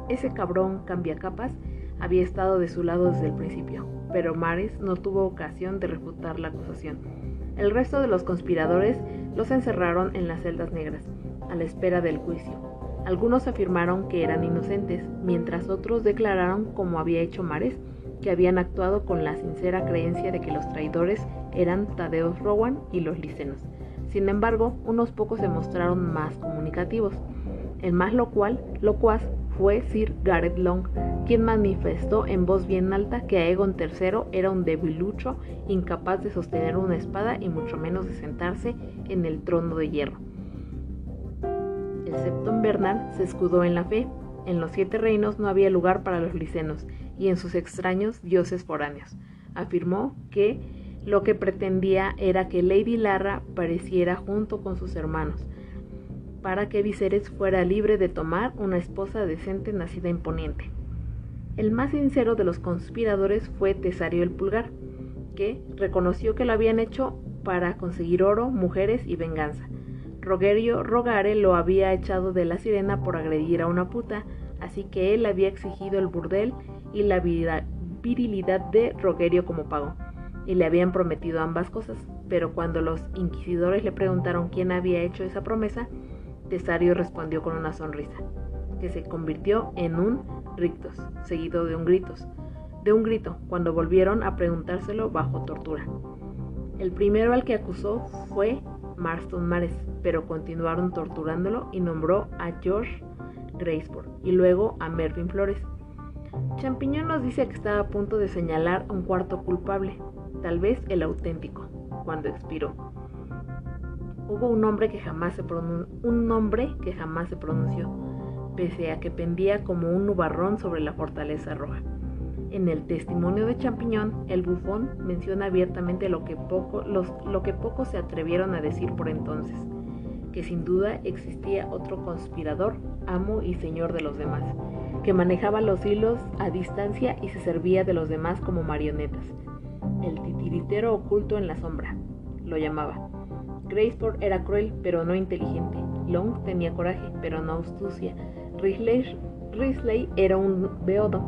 ese cabrón cambiacapas había estado de su lado desde el principio, pero Mares no tuvo ocasión de refutar la acusación. El resto de los conspiradores los encerraron en las celdas negras, a la espera del juicio. Algunos afirmaron que eran inocentes, mientras otros declararon, como había hecho Mares, que habían actuado con la sincera creencia de que los traidores eran Thaddeus Rowan y los licenos. Sin embargo, unos pocos se mostraron más comunicativos. El más locuaz fue Sir Gareth Long, quien manifestó en voz bien alta que Aegon III era un debilucho incapaz de sostener una espada y mucho menos de sentarse en el trono de hierro. El Septon Bernard se escudó en la fe. En los 7 reinos no había lugar para los licenos y en sus extraños dioses foráneos. Afirmó que lo que pretendía era que Lady Larra pareciera junto con sus hermanos, para que Viserys fuera libre de tomar una esposa decente nacida imponente. El más sincero de los conspiradores fue Tesario el Pulgar, que reconoció que lo habían hecho para conseguir oro, mujeres y venganza. Rogerio Rogare lo había echado de la Sirena por agredir a una puta, así que él había exigido el burdel y la virilidad de Rogerio como pago, y le habían prometido ambas cosas, pero cuando los inquisidores le preguntaron quién había hecho esa promesa, Tesario respondió con una sonrisa, que se convirtió en un rictus, seguido de un grito, cuando volvieron a preguntárselo bajo tortura. El primero al que acusó fue Marston Mares, pero continuaron torturándolo y nombró a George Greysford y luego a Mervyn Flores. Champiñón nos dice que estaba a punto de señalar a un cuarto culpable, tal vez el auténtico, cuando expiró. Hubo un nombre que jamás se pronunció, pese a que pendía como un nubarrón sobre la fortaleza roja. En el testimonio de Champiñón, el bufón menciona abiertamente lo que pocos se atrevieron a decir por entonces, que sin duda existía otro conspirador, amo y señor de los demás, que manejaba los hilos a distancia y se servía de los demás como marionetas. El titiritero oculto en la sombra, lo llamaba. Greysford era cruel, pero no inteligente. Long tenía coraje, pero no astucia. Risley era un beodo.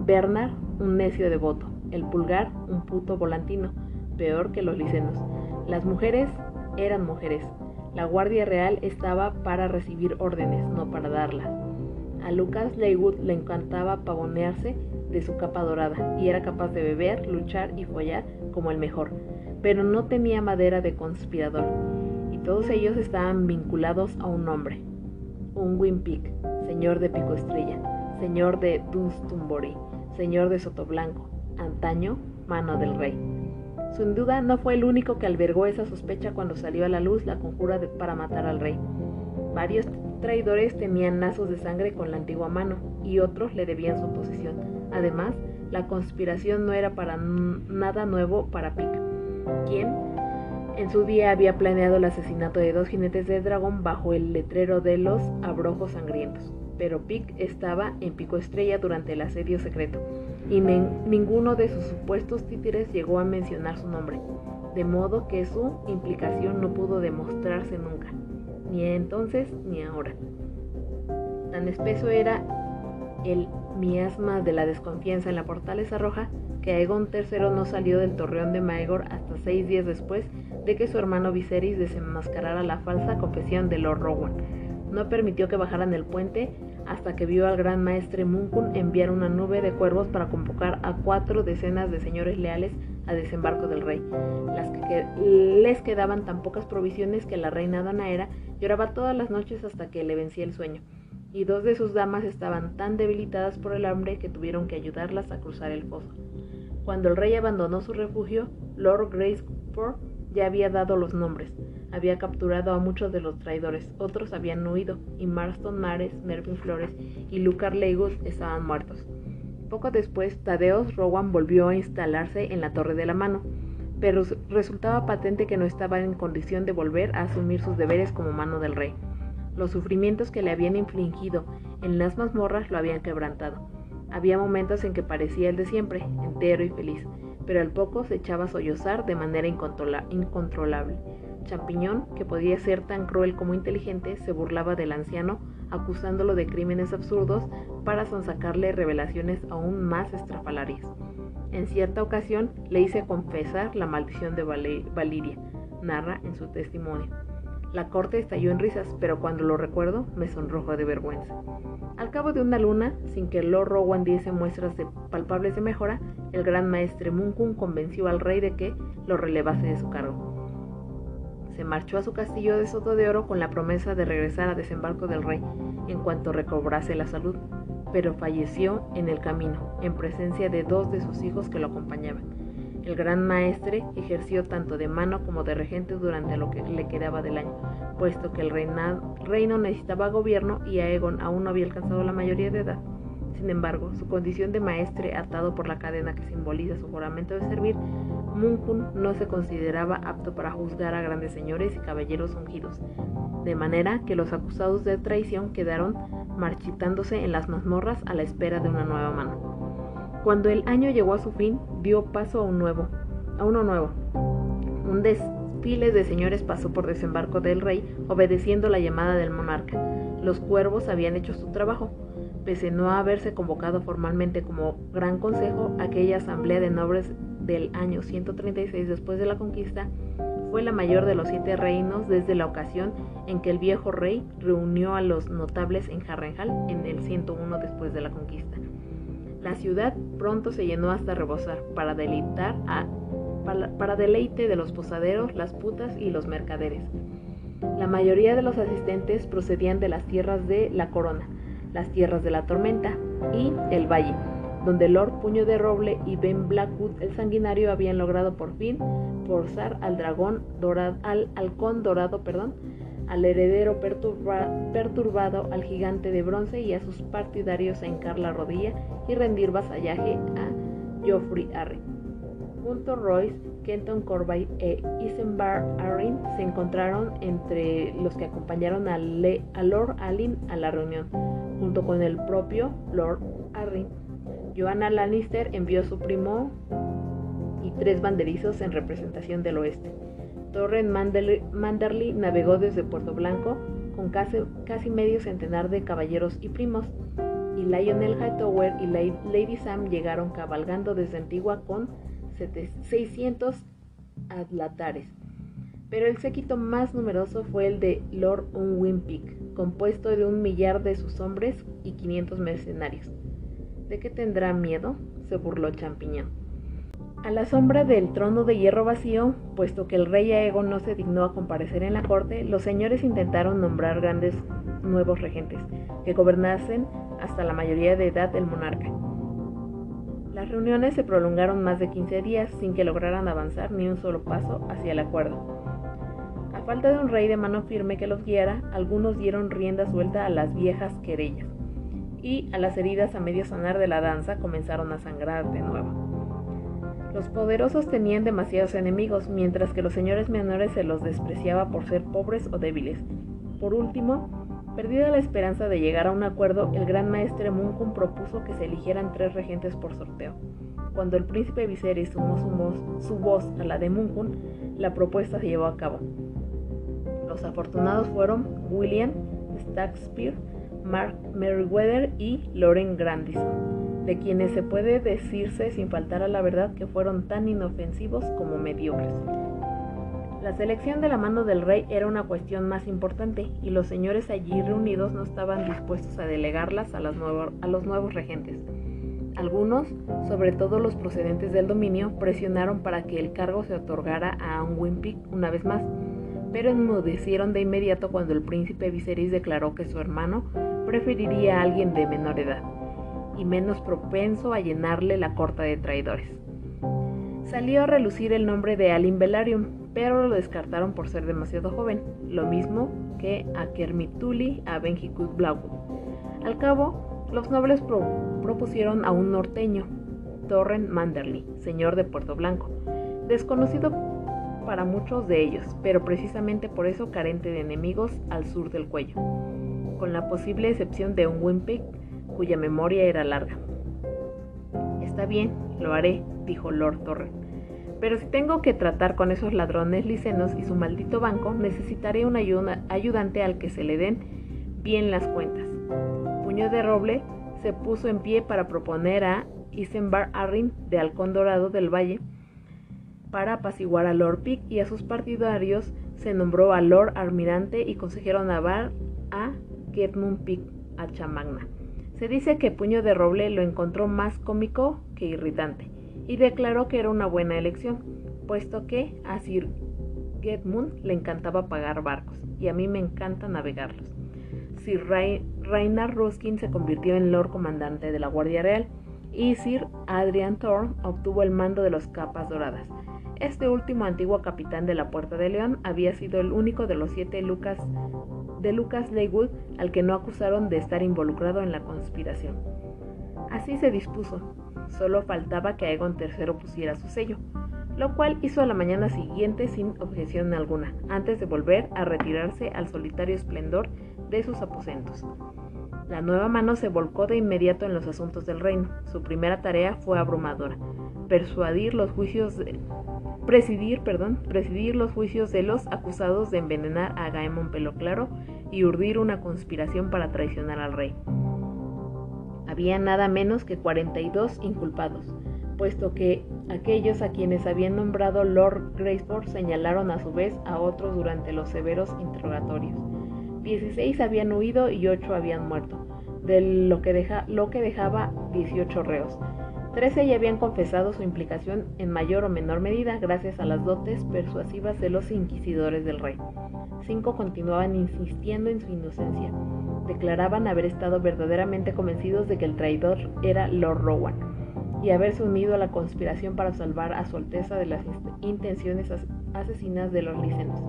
Bernard, un necio devoto. El Pulgar, un puto volantino, peor que los licenos. Las mujeres eran mujeres. La Guardia Real estaba para recibir órdenes, no para darlas. A Lucas Leywood le encantaba pavonearse de su capa dorada, y era capaz de beber, luchar y follar como el mejor, pero no tenía madera de conspirador, y todos ellos estaban vinculados a un hombre, Unwin Peake, señor de Pico Estrella, señor de Dunstanbury, señor de Sotoblanco, antaño mano del rey. Sin duda no fue el único que albergó esa sospecha cuando salió a la luz la conjura para matar al rey. Varios traidores tenían lazos de sangre con la antigua mano, y otros le debían su posición. Además, la conspiración no era para nada nuevo para Peake, quien en su día había planeado el asesinato de 2 jinetes de dragón bajo el letrero de los abrojos sangrientos. Pero Peake estaba en Pico Estrella durante el asedio secreto, y ninguno de sus supuestos títeres llegó a mencionar su nombre, de modo que su implicación no pudo demostrarse nunca, ni entonces ni ahora. Tan espeso era el miasma de la desconfianza en la fortaleza roja que Aegon III no salió del torreón de Maegor hasta 6 días después de que su hermano Viserys desenmascarara la falsa confesión de Lord Rowan. No permitió que bajaran el puente hasta que vio al gran maestre Munkun enviar una nube de cuervos para convocar a 4 decenas de señores leales a desembarco del rey. Les quedaban tan pocas provisiones que la reina Danaera lloraba todas las noches hasta que le vencía el sueño, y 2 de sus damas estaban tan debilitadas por el hambre que tuvieron que ayudarlas a cruzar el foso. Cuando el rey abandonó su refugio, Lord Graceford ya había dado los nombres. Había capturado a muchos de los traidores, otros habían huido, y Marston Mares, Mervyn Flores y Lucar Leigus estaban muertos. Poco después, Thaddeus Rowan volvió a instalarse en la Torre de la Mano, pero resultaba patente que no estaba en condición de volver a asumir sus deberes como mano del rey. Los sufrimientos que le habían infligido en las mazmorras lo habían quebrantado. Había momentos en que parecía el de siempre, entero y feliz, pero al poco se echaba a sollozar de manera incontrolable. Champiñón, que podía ser tan cruel como inteligente, se burlaba del anciano, acusándolo de crímenes absurdos para sonsacarle revelaciones aún más estrafalarias. En cierta ocasión le hice confesar la maldición de Valiria, narra en su testimonio. La corte estalló en risas, pero cuando lo recuerdo me sonrojo de vergüenza. Al cabo de una luna, sin que Lord Rowan diese muestras palpables de mejora, el gran maestre Munkun convenció al rey de que lo relevase de su cargo. Se marchó a su castillo de Soto de Oro con la promesa de regresar a desembarco del rey en cuanto recobrase la salud, pero falleció en el camino, en presencia de 2 de sus hijos que lo acompañaban. El gran maestre ejerció tanto de mano como de regente durante lo que le quedaba del año, puesto que el reino necesitaba gobierno y Aegon aún no había alcanzado la mayoría de edad. Sin embargo, su condición de maestre, atado por la cadena que simboliza su juramento de servir, Munkun no se consideraba apto para juzgar a grandes señores y caballeros ungidos, de manera que los acusados de traición quedaron marchitándose en las mazmorras a la espera de una nueva mano. Cuando el año llegó a su fin, dio paso a uno nuevo. Un desfile de señores pasó por desembarco del rey, obedeciendo la llamada del monarca. Los cuervos habían hecho su trabajo. Pese a no haberse convocado formalmente como Gran Consejo, aquella asamblea de nobles del año 136 después de la conquista fue la mayor de los 7 reinos desde la ocasión en que el viejo rey reunió a los notables en Harrenhal en el 101 después de la conquista. La ciudad pronto se llenó hasta rebosar para deleite de los posaderos, las putas y los mercaderes. La mayoría de los asistentes procedían de las tierras de la Corona, las tierras de la Tormenta y el Valle, donde Lord Puño de Roble y Ben Blackwood el Sanguinario habían logrado por fin forzar al halcón dorado, al heredero perturbado, al gigante de bronce y a sus partidarios a hincar la rodilla y rendir vasallaje a Joffrey Arryn. Junto Royce, Kenton Corby e Isambard Arryn se encontraron entre los que acompañaron a Lord Alyn a la reunión, junto con el propio Lord Arryn. Joanna Lannister envió a su primo y 3 banderizos en representación del oeste. Torren Manderly navegó desde Puerto Blanco con casi medio centenar de caballeros y primos, y Lionel Hightower y Lady Sam llegaron cabalgando desde Antigua con 600 adlatares. Pero el séquito más numeroso fue el de Lord Unwin Peake, compuesto de 1 millar de sus hombres y 500 mercenarios. ¿De qué tendrá miedo?, se burló Champiñón. A la sombra del trono de hierro vacío, puesto que el rey Aegon no se dignó a comparecer en la corte, los señores intentaron nombrar grandes nuevos regentes, que gobernasen hasta la mayoría de edad del monarca. Las reuniones se prolongaron más de 15 días sin que lograran avanzar ni un solo paso hacia el acuerdo. A falta de un rey de mano firme que los guiara, algunos dieron rienda suelta a las viejas querellas, y a las heridas a medio sanar de la danza comenzaron a sangrar de nuevo. Los poderosos tenían demasiados enemigos, mientras que los señores menores se los despreciaba por ser pobres o débiles. Por último, perdida la esperanza de llegar a un acuerdo, el gran maestre Munkun propuso que se eligieran 3 regentes por sorteo. Cuando el príncipe Viserys sumó su voz a la de Munkun, la propuesta se llevó a cabo. Los afortunados fueron William Shakespeare, Mark Merryweather y Loren Grandison, de quienes se puede decirse sin faltar a la verdad que fueron tan inofensivos como mediocres. La selección de la mano del rey era una cuestión más importante, y los señores allí reunidos no estaban dispuestos a delegarlas a los nuevos regentes. Algunos, sobre todo los procedentes del dominio, presionaron para que el cargo se otorgara a Unwin Pitt una vez más, pero enmudecieron de inmediato cuando el príncipe Viserys declaró que su hermano preferiría a alguien de menor edad y menos propenso a llenarle la corte de traidores. Salió a relucir el nombre de Alyn Velaryon, pero lo descartaron por ser demasiado joven, lo mismo que a Kermit Tully, a Benjamin Blackwood. Al cabo, los nobles propusieron a un norteño, Torrent Manderly, señor de Puerto Blanco, desconocido para muchos de ellos, pero precisamente por eso carente de enemigos al sur del cuello, con la posible excepción de un Wimpig, cuya memoria era larga. Está bien, lo haré, dijo Lord Torrent, pero si tengo que tratar con esos ladrones licenos y su maldito banco, necesitaré un ayudante al que se le den bien las cuentas. Puño de Roble se puso en pie para proponer a Isenbar Arryn de Halcón Dorado del Valle. Para apaciguar a Lord Pitt y a sus partidarios, se nombró a Lord Almirante y consejero naval a Gedmund Pitt Hachamagna. Se dice que Puño de Roble lo encontró más cómico que irritante y declaró que era una buena elección, puesto que a Sir Gedmund le encantaba pagar barcos y a mí me encanta navegarlos. Sir Ragnar Ruskin se convirtió en Lord Comandante de la Guardia Real y Sir Adrian Thorne obtuvo el mando de los Capas Doradas. Este último, antiguo capitán de la Puerta de León, había sido el único de los 7 Lucas Leywood al que no acusaron de estar involucrado en la conspiración. Así se dispuso, solo faltaba que Aegon III pusiera su sello, lo cual hizo a la mañana siguiente sin objeción alguna, antes de volver a retirarse al solitario esplendor de sus aposentos. La nueva mano se volcó de inmediato en los asuntos del reino. Su primera tarea fue abrumadora: presidir los juicios de los acusados de envenenar a Gaemon Pelo Claro y urdir una conspiración para traicionar al rey. Había nada menos que 42 inculpados, puesto que aquellos a quienes habían nombrado Lord Greysport señalaron a su vez a otros durante los severos interrogatorios. 16 habían huido y 8 habían muerto, de lo que dejaba 18 reos. 13 ya habían confesado su implicación en mayor o menor medida gracias a las dotes persuasivas de los inquisidores del rey. 5 continuaban insistiendo en su inocencia. Declaraban haber estado verdaderamente convencidos de que el traidor era Lord Rowan y haberse unido a la conspiración para salvar a su Alteza de las intenciones asesinas de los licenos.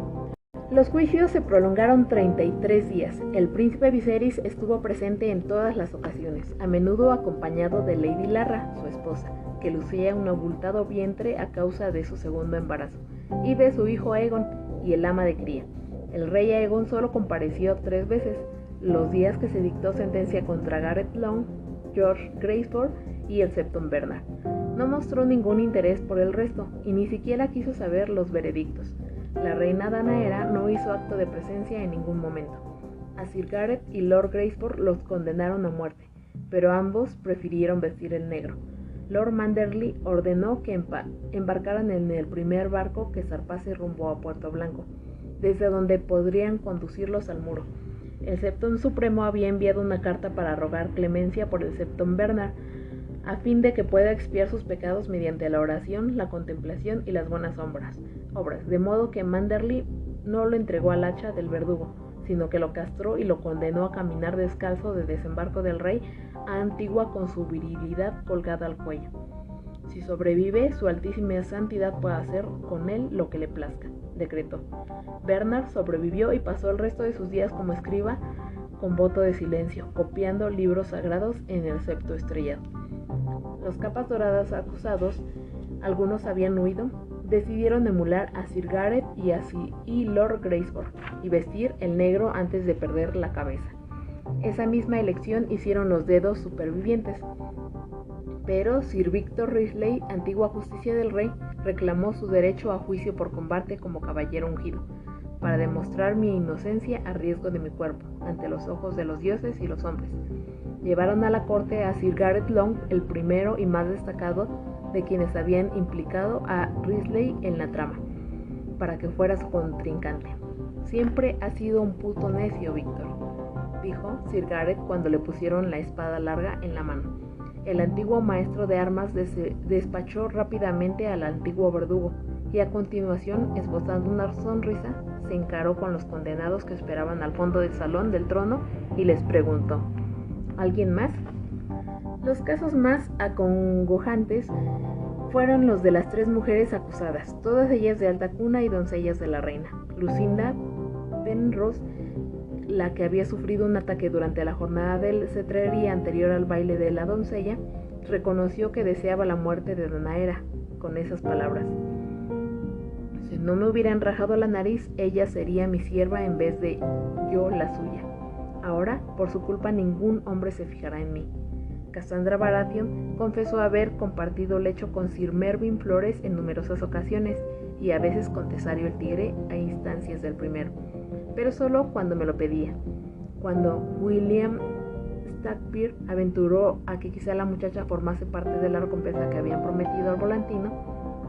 Los juicios se prolongaron 33 días. El príncipe Viserys estuvo presente en todas las ocasiones, a menudo acompañado de Lady Larra, su esposa, que lucía un abultado vientre a causa de su segundo embarazo, y de su hijo Aegon y el ama de cría. El rey Aegon solo compareció 3 veces, los días que se dictó sentencia contra Gareth Long, George Greysport y el Septon Bernard. No mostró ningún interés por el resto, y ni siquiera quiso saber los veredictos. La reina Danaera no hizo acto de presencia en ningún momento. A Sir Gareth y Lord Greysport los condenaron a muerte, pero ambos prefirieron vestir el negro. Lord Manderly ordenó que embarcaran en el primer barco que zarpase rumbo a Puerto Blanco, desde donde podrían conducirlos al muro. El Septon Supremo había enviado una carta para rogar clemencia por el Septon Bernard, a fin de que pueda expiar sus pecados mediante la oración, la contemplación y las buenas obras, de modo que Manderly no lo entregó al hacha del verdugo, sino que lo castró y lo condenó a caminar descalzo de desembarco del rey a Antigua con su virilidad colgada al cuello. Si sobrevive, su altísima santidad puede hacer con él lo que le plazca, decretó. Bernard sobrevivió y pasó el resto de sus días como escriba con voto de silencio, copiando libros sagrados en el septo estrellado. Los Capas Doradas acusados, algunos habían huido, decidieron emular a Sir Gareth y Lord Greysport y vestir el negro antes de perder la cabeza. Esa misma elección hicieron los dedos supervivientes. Pero Sir Victor Risley, antigua justicia del rey, reclamó su derecho a juicio por combate como caballero ungido, para demostrar mi inocencia a riesgo de mi cuerpo, ante los ojos de los dioses y los hombres. Llevaron a la corte a Sir Gareth Long, el primero y más destacado de quienes habían implicado a Risley en la trama, para que fuera su contrincante. Siempre ha sido un puto necio, Víctor. dijo Sir Gareth cuando le pusieron la espada larga en la mano. El antiguo maestro de armas despachó rápidamente al antiguo verdugo y a continuación, esbozando una sonrisa, se encaró con los condenados que esperaban al fondo del salón del trono y les preguntó: ¿alguien más? Los casos más acongojantes fueron los de las 3 mujeres acusadas, todas ellas de alta cuna y doncellas de la reina. Lucinda Penrose, la que había sufrido un ataque durante la jornada de cetrería anterior al baile de la doncella, reconoció que deseaba la muerte de Danaera con esas palabras: si no me hubieran rajado la nariz, ella sería mi sierva en vez de yo la suya. Ahora, por su culpa, ningún hombre se fijará en mí. Cassandra Baratheon confesó haber compartido lecho con Sir Mervyn Flores en numerosas ocasiones y a veces con Tesario el Tigre a instancias del primero, pero solo cuando me lo pedía. Cuando William Stagbeer aventuró a que quizá la muchacha formase parte de la recompensa que habían prometido al volantino,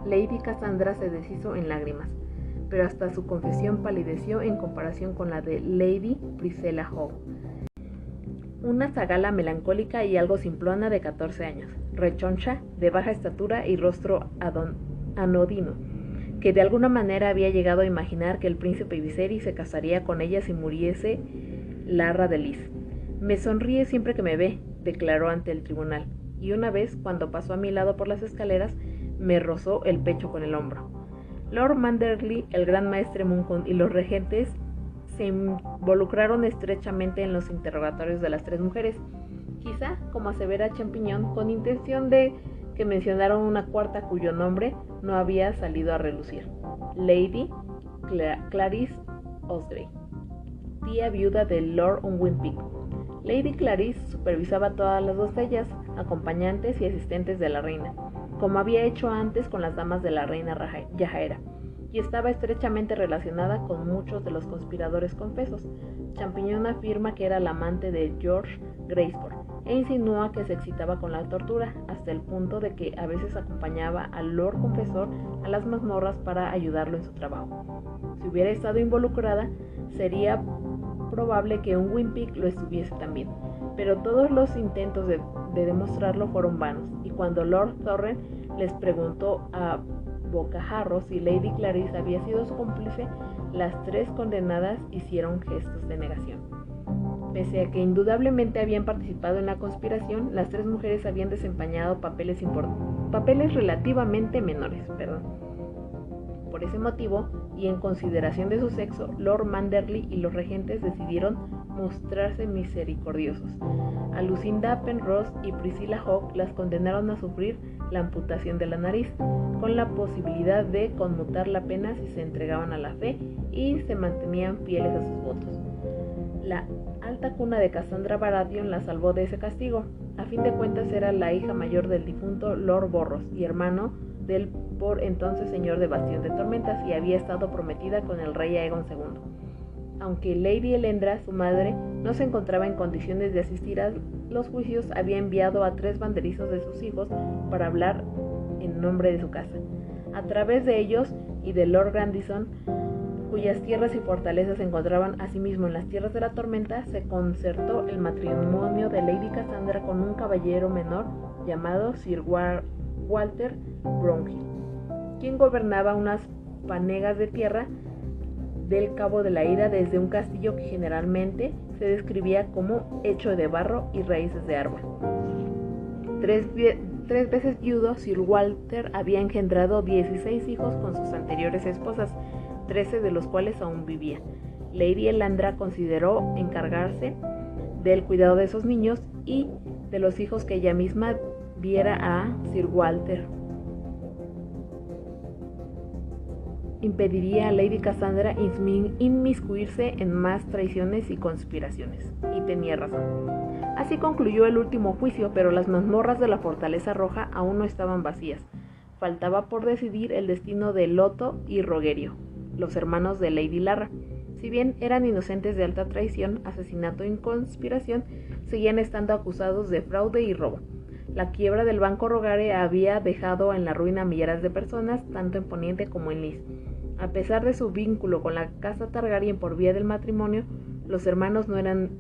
Lady Cassandra se deshizo en lágrimas, pero hasta su confesión palideció en comparación con la de Lady Priscilla Hogg, una zagala melancólica y algo simplona de 14 años, rechoncha, de baja estatura y rostro anodino, que de alguna manera había llegado a imaginar que el príncipe Viserys se casaría con ella si muriese Larra de Lis. Me sonríe siempre que me ve, declaró ante el tribunal, y una vez, cuando pasó a mi lado por las escaleras, me rozó el pecho con el hombro. Lord Manderly, el gran maestre Munkun y los regentes se involucraron estrechamente en los interrogatorios de las 3 mujeres, quizá, como asevera Champiñón, con intención de que mencionaron una cuarta cuyo nombre no había salido a relucir: Lady Clarice Osgrey, tía viuda de Lord Unwin Peake. Lady Clarice supervisaba todas las doncellas, acompañantes y asistentes de la reina, como había hecho antes con las damas de la reina Yajaera, y estaba estrechamente relacionada con muchos de los conspiradores confesos. Champiñón afirma que era la amante de George Graceford e insinúa que se excitaba con la tortura, hasta el punto de que a veces acompañaba al Lord Confesor a las mazmorras para ayudarlo en su trabajo. Si hubiera estado involucrada, sería probable que un Peake lo estuviese también, pero todos los intentos de demostrarlo fueron vanos, y cuando Lord Thorren les preguntó a bocajarro si Lady Clarice había sido su cómplice, las 3 condenadas hicieron gestos de negación. Pese a que indudablemente habían participado en la conspiración, las 3 mujeres habían desempeñado papeles relativamente menores. Por ese motivo, y en consideración de su sexo, Lord Manderly y los regentes decidieron mostrarse misericordiosos. A Lucinda Penrose y Priscilla Hogg las condenaron a sufrir la amputación de la nariz, con la posibilidad de conmutar la pena si se entregaban a la fe y se mantenían fieles a sus votos. La alta cuna de Cassandra Baratheon la salvó de ese castigo. A fin de cuentas era la hija mayor del difunto Lord Borros y hermano del por entonces señor de Bastión de Tormentas, y había estado prometida con el rey Aegon II. Aunque Lady Elendra, su madre, no se encontraba en condiciones de asistir a los juicios, había enviado a 3 banderizos de sus hijos para hablar en nombre de su casa. A través de ellos y de Lord Grandison, cuyas tierras y fortalezas se encontraban asimismo en las tierras de la tormenta, se concertó el matrimonio de Lady Cassandra con un caballero menor llamado Sir Walter Brownhill, quien gobernaba unas fanegas de tierra del Cabo de la Ira desde un castillo que generalmente se describía como hecho de barro y raíces de árbol. 3 veces viudo, Sir Walter había engendrado 16 hijos con sus anteriores esposas, 13 de los cuales aún vivían. Lady Elandra consideró encargarse del cuidado de esos niños y de los hijos que ella misma diera a Sir Walter. Impediría a Lady Cassandra inmiscuirse en más traiciones y conspiraciones. Y tenía razón. Así concluyó el último juicio, pero las mazmorras de la Fortaleza Roja aún no estaban vacías. Faltaba por decidir el destino de Loto y Rogerio, los hermanos de Lady Larra. Si bien eran inocentes de alta traición, asesinato y conspiración, seguían estando acusados de fraude y robo. La quiebra del Banco Rogare había dejado en la ruina a millares de personas, tanto en Poniente como en Lys. A pesar de su vínculo con la casa Targaryen por vía del matrimonio, los hermanos no eran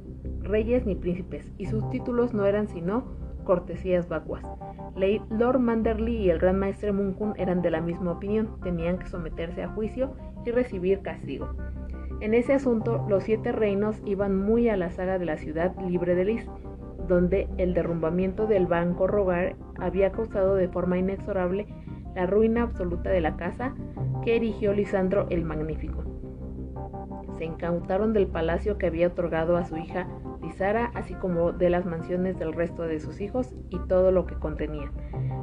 reyes ni príncipes, y sus títulos no eran sino cortesías vacuas. Lord Manderly y el gran maestre Munkun eran de la misma opinión, tenían que someterse a juicio y recibir castigo. En ese asunto, los 7 reinos iban muy a la saga de la ciudad libre de Lys, donde el derrumbamiento del Banco Rogare había causado de forma inexorable la ruina absoluta de la casa que erigió Lisandro el Magnífico. Se incautaron del palacio que había otorgado a su hija Lysara, así como de las mansiones del resto de sus hijos y todo lo que contenían.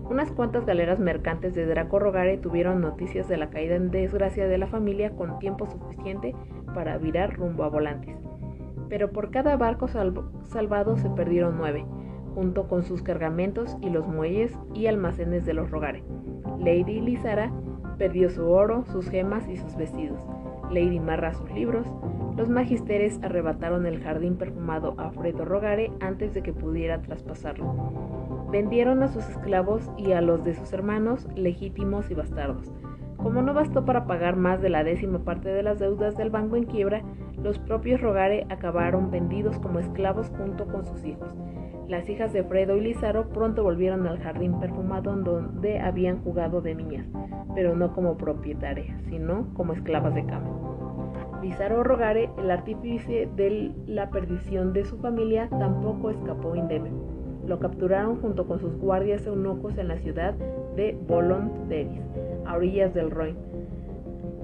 Unas cuantas galeras mercantes de Draco Rogare tuvieron noticias de la caída en desgracia de la familia con tiempo suficiente para virar rumbo a Volantis. Pero por cada barco salvado se perdieron 9, junto con sus cargamentos y los muelles y almacenes de los Rogare. Lady Lysara perdió su oro, sus gemas y sus vestidos. Lady Marra sus libros. Los magisteres arrebataron el jardín perfumado a Fredo Rogare antes de que pudiera traspasarlo. Vendieron a sus esclavos y a los de sus hermanos, legítimos y bastardos. Como no bastó para pagar más de la 10ª parte de las deudas del banco en quiebra, los propios Rogare acabaron vendidos como esclavos junto con sus hijos. Las hijas de Fredo y Lysaro pronto volvieron al jardín perfumado donde habían jugado de niñas, pero no como propietarias, sino como esclavas de cama. Lysaro Rogare, el artífice de la perdición de su familia, tampoco escapó indemne. Lo capturaron junto con sus guardias eunucos en la ciudad de Volonderis, a orillas del Roin,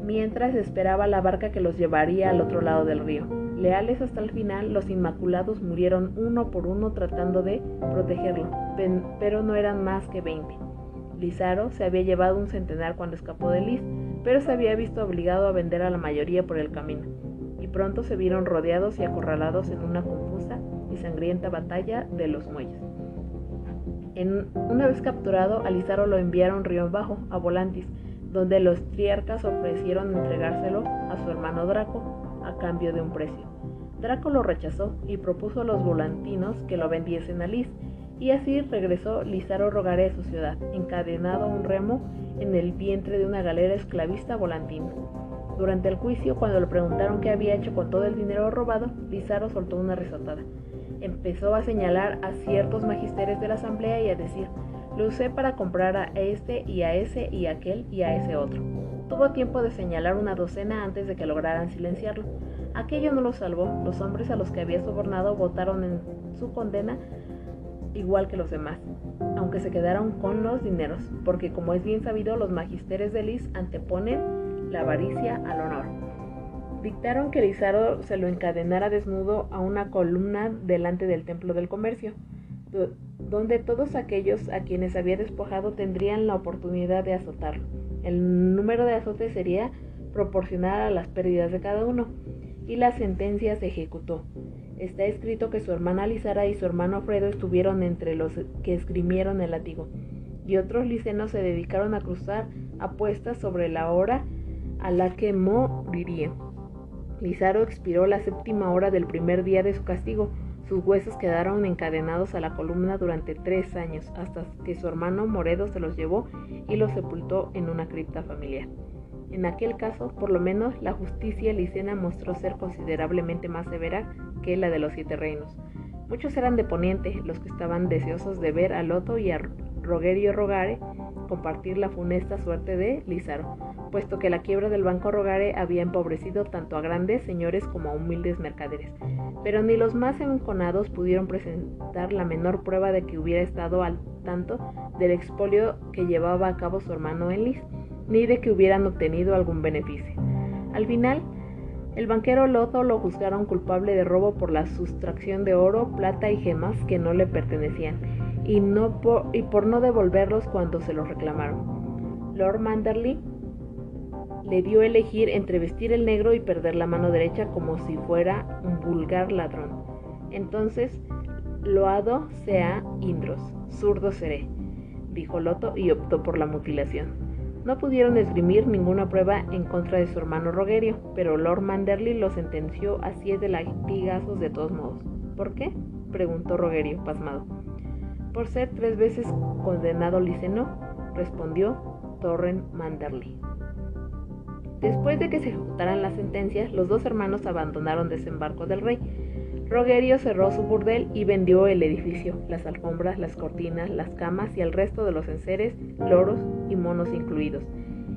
mientras esperaba la barca que los llevaría al otro lado del río. Leales hasta el final, los Inmaculados murieron uno por uno tratando de protegerlo, pero no eran más que 20. Lysaro se había llevado un centenar cuando escapó de Lys, pero se había visto obligado a vender a la mayoría por el camino, y pronto se vieron rodeados y acorralados en una confusa y sangrienta batalla de los muelles. Una vez capturado, a Lysaro lo enviaron río abajo, a Volantis, donde los triarcas ofrecieron entregárselo a su hermano Draco a cambio de un precio. Draco lo rechazó y propuso a los volantinos que lo vendiesen a Lys, y así regresó Lysaro Rogare a su ciudad, encadenado a un remo en el vientre de una galera esclavista volantina. Durante el juicio, cuando le preguntaron qué había hecho con todo el dinero robado, Lysaro soltó una risotada. Empezó a señalar a ciertos magisteres de la asamblea y a decir: lo usé para comprar a este y a ese y a aquel y a ese otro. Tuvo tiempo de señalar una docena antes de que lograran silenciarlo. Aquello no lo salvó. Los hombres a los que había sobornado votaron en su condena igual que los demás, aunque se quedaron con los dineros, porque como es bien sabido, los magisteres de Lys anteponen la avaricia al honor. Dictaron que Lysaro se lo encadenara desnudo a una columna delante del templo del comercio, donde todos aquellos a quienes había despojado tendrían la oportunidad de azotarlo. El número de azotes sería proporcional a las pérdidas de cada uno, y la sentencia se ejecutó. Está escrito que su hermana Lysara y su hermano Fredo estuvieron entre los que esgrimieron el látigo, y otros licenos se dedicaron a cruzar apuestas sobre la hora a la que moriría. Lysaro expiró la 7ª hora del primer día de su castigo. Sus huesos quedaron encadenados a la columna durante 3 años, hasta que su hermano Moredo se los llevó y los sepultó en una cripta familiar. En aquel caso, por lo menos, la justicia licena mostró ser considerablemente más severa que la de los 7 reinos. Muchos eran de Poniente, los que estaban deseosos de ver a Loto y a Rogerio Rogare compartir la funesta suerte de Lysaro, puesto que la quiebra del Banco Rogare había empobrecido tanto a grandes señores como a humildes mercaderes. Pero ni los más enconados pudieron presentar la menor prueba de que hubiera estado al tanto del expolio que llevaba a cabo su hermano en Lys, ni de que hubieran obtenido algún beneficio. Al final, el banquero Loto lo juzgaron culpable de robo por la sustracción de oro, plata y gemas que no le pertenecían, y por no devolverlos cuando se los reclamaron. Lord Manderly le dio a elegir entre vestir el negro y perder la mano derecha como si fuera un vulgar ladrón. Entonces, loado sea Indros, zurdo seré, dijo Loto, y optó por la mutilación. No pudieron esgrimir ninguna prueba en contra de su hermano Rogerio, pero Lord Manderly lo sentenció a 7 latigazos de todos modos. ¿Por qué?, preguntó Rogerio, pasmado. Por ser 3 veces condenado liceno, respondió Torren Manderly. Después de que se ejecutaran las sentencias, los 2 hermanos abandonaron desembarco del rey. Rogerio cerró su burdel y vendió el edificio, las alfombras, las cortinas, las camas y el resto de los enseres, loros y monos incluidos.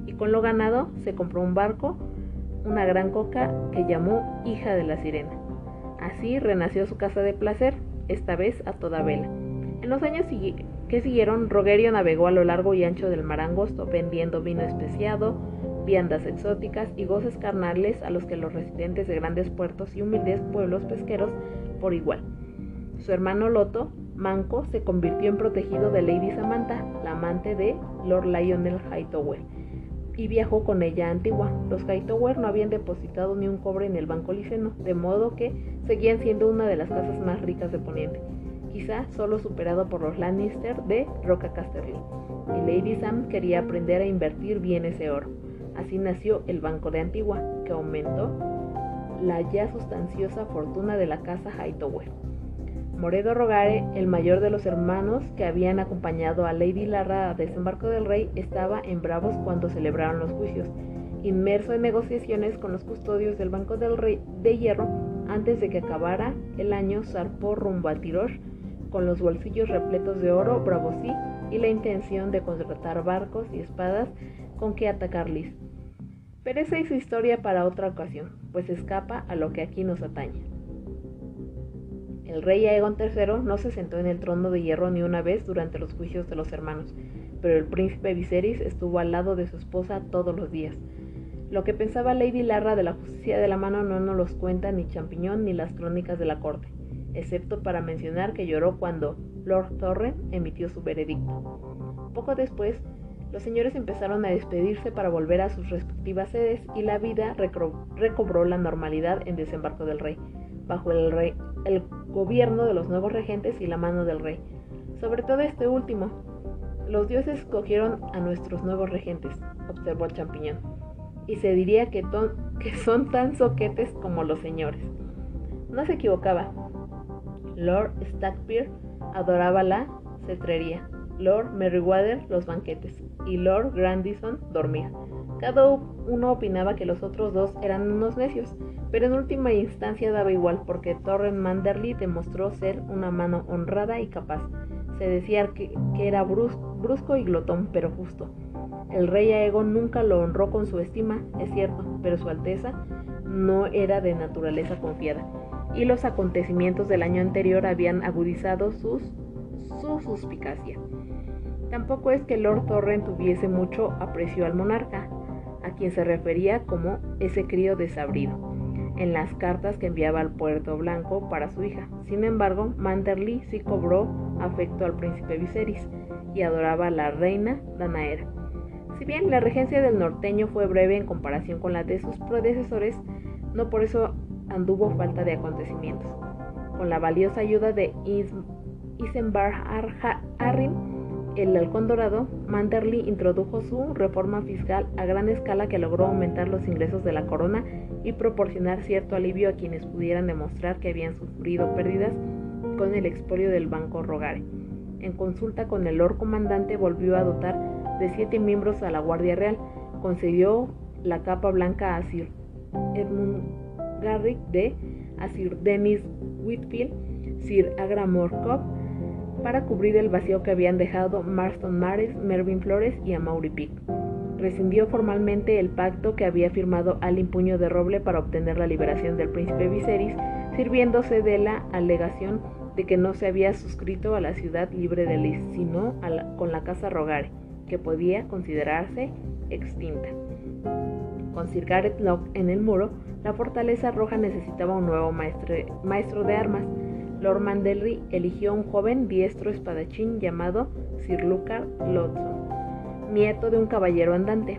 Y con lo ganado se compró un barco, una gran coca que llamó Hija de la Sirena. Así renació su casa de placer, esta vez a toda vela. En los años que siguieron, Rogerio navegó a lo largo y ancho del mar Angosto, vendiendo vino especiado, viandas exóticas y goces carnales a los que los residentes de grandes puertos y humildes pueblos pesqueros por igual. Su hermano Loto, Manco, se convirtió en protegido de Lady Samantha, la amante de Lord Lionel Hightower, y viajó con ella a Antigua. Los Hightower no habían depositado ni un cobre en el Banco Liceno, de modo que seguían siendo una de las casas más ricas de Poniente, quizá solo superado por los Lannister de Roca Casterly. Y Lady Sam quería aprender a invertir bien ese oro. Así nació el Banco de Antigua, que aumentó la ya sustanciosa fortuna de la casa Hightower. Moredo Rogare, el mayor de los hermanos que habían acompañado a Lady Larra a desembarco del rey, estaba en Bravos cuando celebraron los juicios, inmerso en negociaciones con los custodios del Banco del Rey de Hierro. Antes de que acabara el año, zarpó rumbo a Tirosh con los bolsillos repletos de oro bravosí y la intención de contratar barcos y espadas con que atacar Lys. Pero esa es su historia para otra ocasión, pues escapa a lo que aquí nos atañe. El rey Aegon III no se sentó en el trono de hierro ni una vez durante los juicios de los hermanos, pero el príncipe Viserys estuvo al lado de su esposa todos los días. Lo que pensaba Lady Larra de la justicia de la mano no nos los cuenta ni Champiñón ni las crónicas de la corte, excepto para mencionar que lloró cuando Lord Torrent emitió su veredicto. Poco después, los señores empezaron a despedirse para volver a sus respectivas sedes y la vida recobró la normalidad en Desembarco del Rey, bajo el gobierno de los nuevos regentes y la mano del rey. Sobre todo este último, los dioses escogieron a nuestros nuevos regentes, observó Champiñón, y se diría que son tan soquetes como los señores. No se equivocaba. Lord Stackpere adoraba la cetrería, Lord Merryweather los banquetes y Lord Grandison dormir. Cada uno opinaba que los otros dos eran unos necios, pero en última instancia daba igual, porque Torrent Manderly demostró ser una mano honrada y capaz. Se decía que era brusco y glotón, pero justo. El rey Aegon nunca lo honró con su estima, es cierto, pero su Alteza no era de naturaleza confiada, y los acontecimientos del año anterior habían agudizado su suspicacia. Tampoco es que Lord Torrent tuviese mucho aprecio al monarca, a quien se refería como ese crío desabrido, en las cartas que enviaba al Puerto Blanco para su hija. Sin embargo, Manderly sí cobró afecto al príncipe Viserys y adoraba a la reina Danaera. Si bien la regencia del norteño fue breve en comparación con la de sus predecesores, no por eso anduvo falta de acontecimientos. Con la valiosa ayuda de Isenbar Arryn, el halcón dorado, Manderly introdujo su reforma fiscal a gran escala que logró aumentar los ingresos de la corona y proporcionar cierto alivio a quienes pudieran demostrar que habían sufrido pérdidas con el expolio del Banco Rogare. En consulta con el Lord Comandante, volvió a dotar de 7 miembros a la Guardia Real, concedió la capa blanca a Sir Edmund Garrick a Sir Dennis Whitfield, Sir Agramore Cobb, para cubrir el vacío que habían dejado Marston Mares, Mervyn Flores y Amaury Pick. Rescindió formalmente el pacto que había firmado Alyn Puño de Roble para obtener la liberación del príncipe Viserys, sirviéndose de la alegación de que no se había suscrito a la ciudad libre de Lys, sino con la casa Rogare, que podía considerarse extinta. Con Sir Gareth Locke en el muro, la fortaleza roja necesitaba un nuevo maestro de armas. Lord Manderly eligió a un joven diestro espadachín llamado Sir Lucas Lodson, nieto de un caballero andante.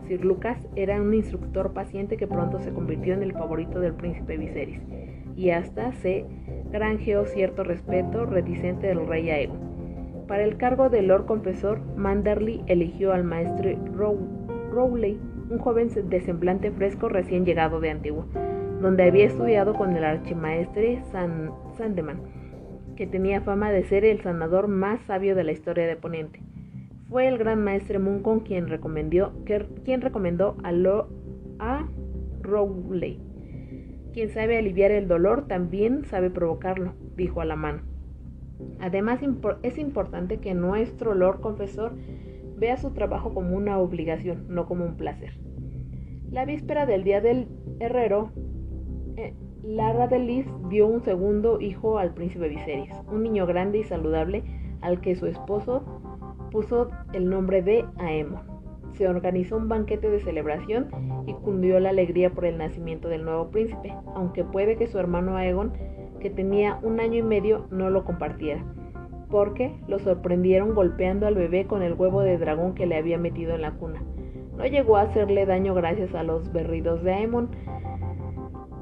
Sir Lucas era un instructor paciente que pronto se convirtió en el favorito del príncipe Viserys, y hasta se granjeó cierto respeto reticente del rey Aegon. Para el cargo de Lord Confesor, Manderly eligió al maestre Rowley, un joven de semblante fresco recién llegado de Antigua, donde había estudiado con el archimaestre Sandeman, que tenía fama de ser el sanador más sabio de la historia de Poniente. Fue el gran maestre Muncon quien recomendó a Rowley. Quien sabe aliviar el dolor también sabe provocarlo, dijo a la mano. Además, es importante que nuestro Lord Confesor vea su trabajo como una obligación, no como un placer. La víspera del día del herrero, Lara de Lis dio un segundo hijo al príncipe Viserys, un niño grande y saludable al que su esposo puso el nombre de Aemon. Se organizó un banquete de celebración y cundió la alegría por el nacimiento del nuevo príncipe, aunque puede que su hermano Aegon, que tenía 1 año y medio, no lo compartiera, porque lo sorprendieron golpeando al bebé con el huevo de dragón que le había metido en la cuna. No llegó a hacerle daño gracias a los berridos de Aemon,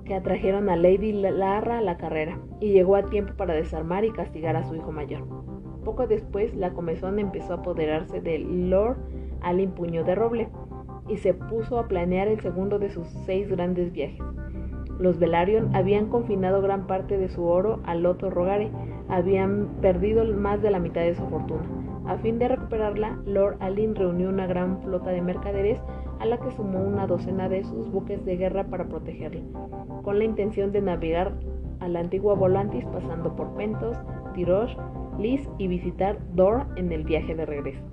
que atrajeron a Lady Lara a la carrera, y llegó a tiempo para desarmar y castigar a su hijo mayor. Poco después, la comezón empezó a apoderarse de Lord Alyn Puño de Roble, y se puso a planear el segundo de sus 6 grandes viajes. Los Velaryon habían confinado gran parte de su oro a Loto Rogare, habían perdido más de la mitad de su fortuna. A fin de recuperarla, Lord Alyn reunió una gran flota de mercaderes a la que sumó una docena de sus buques de guerra para protegerla, con la intención de navegar a la antigua Volantis pasando por Pentos, Tyrosh, Lys y visitar Dor en el viaje de regreso.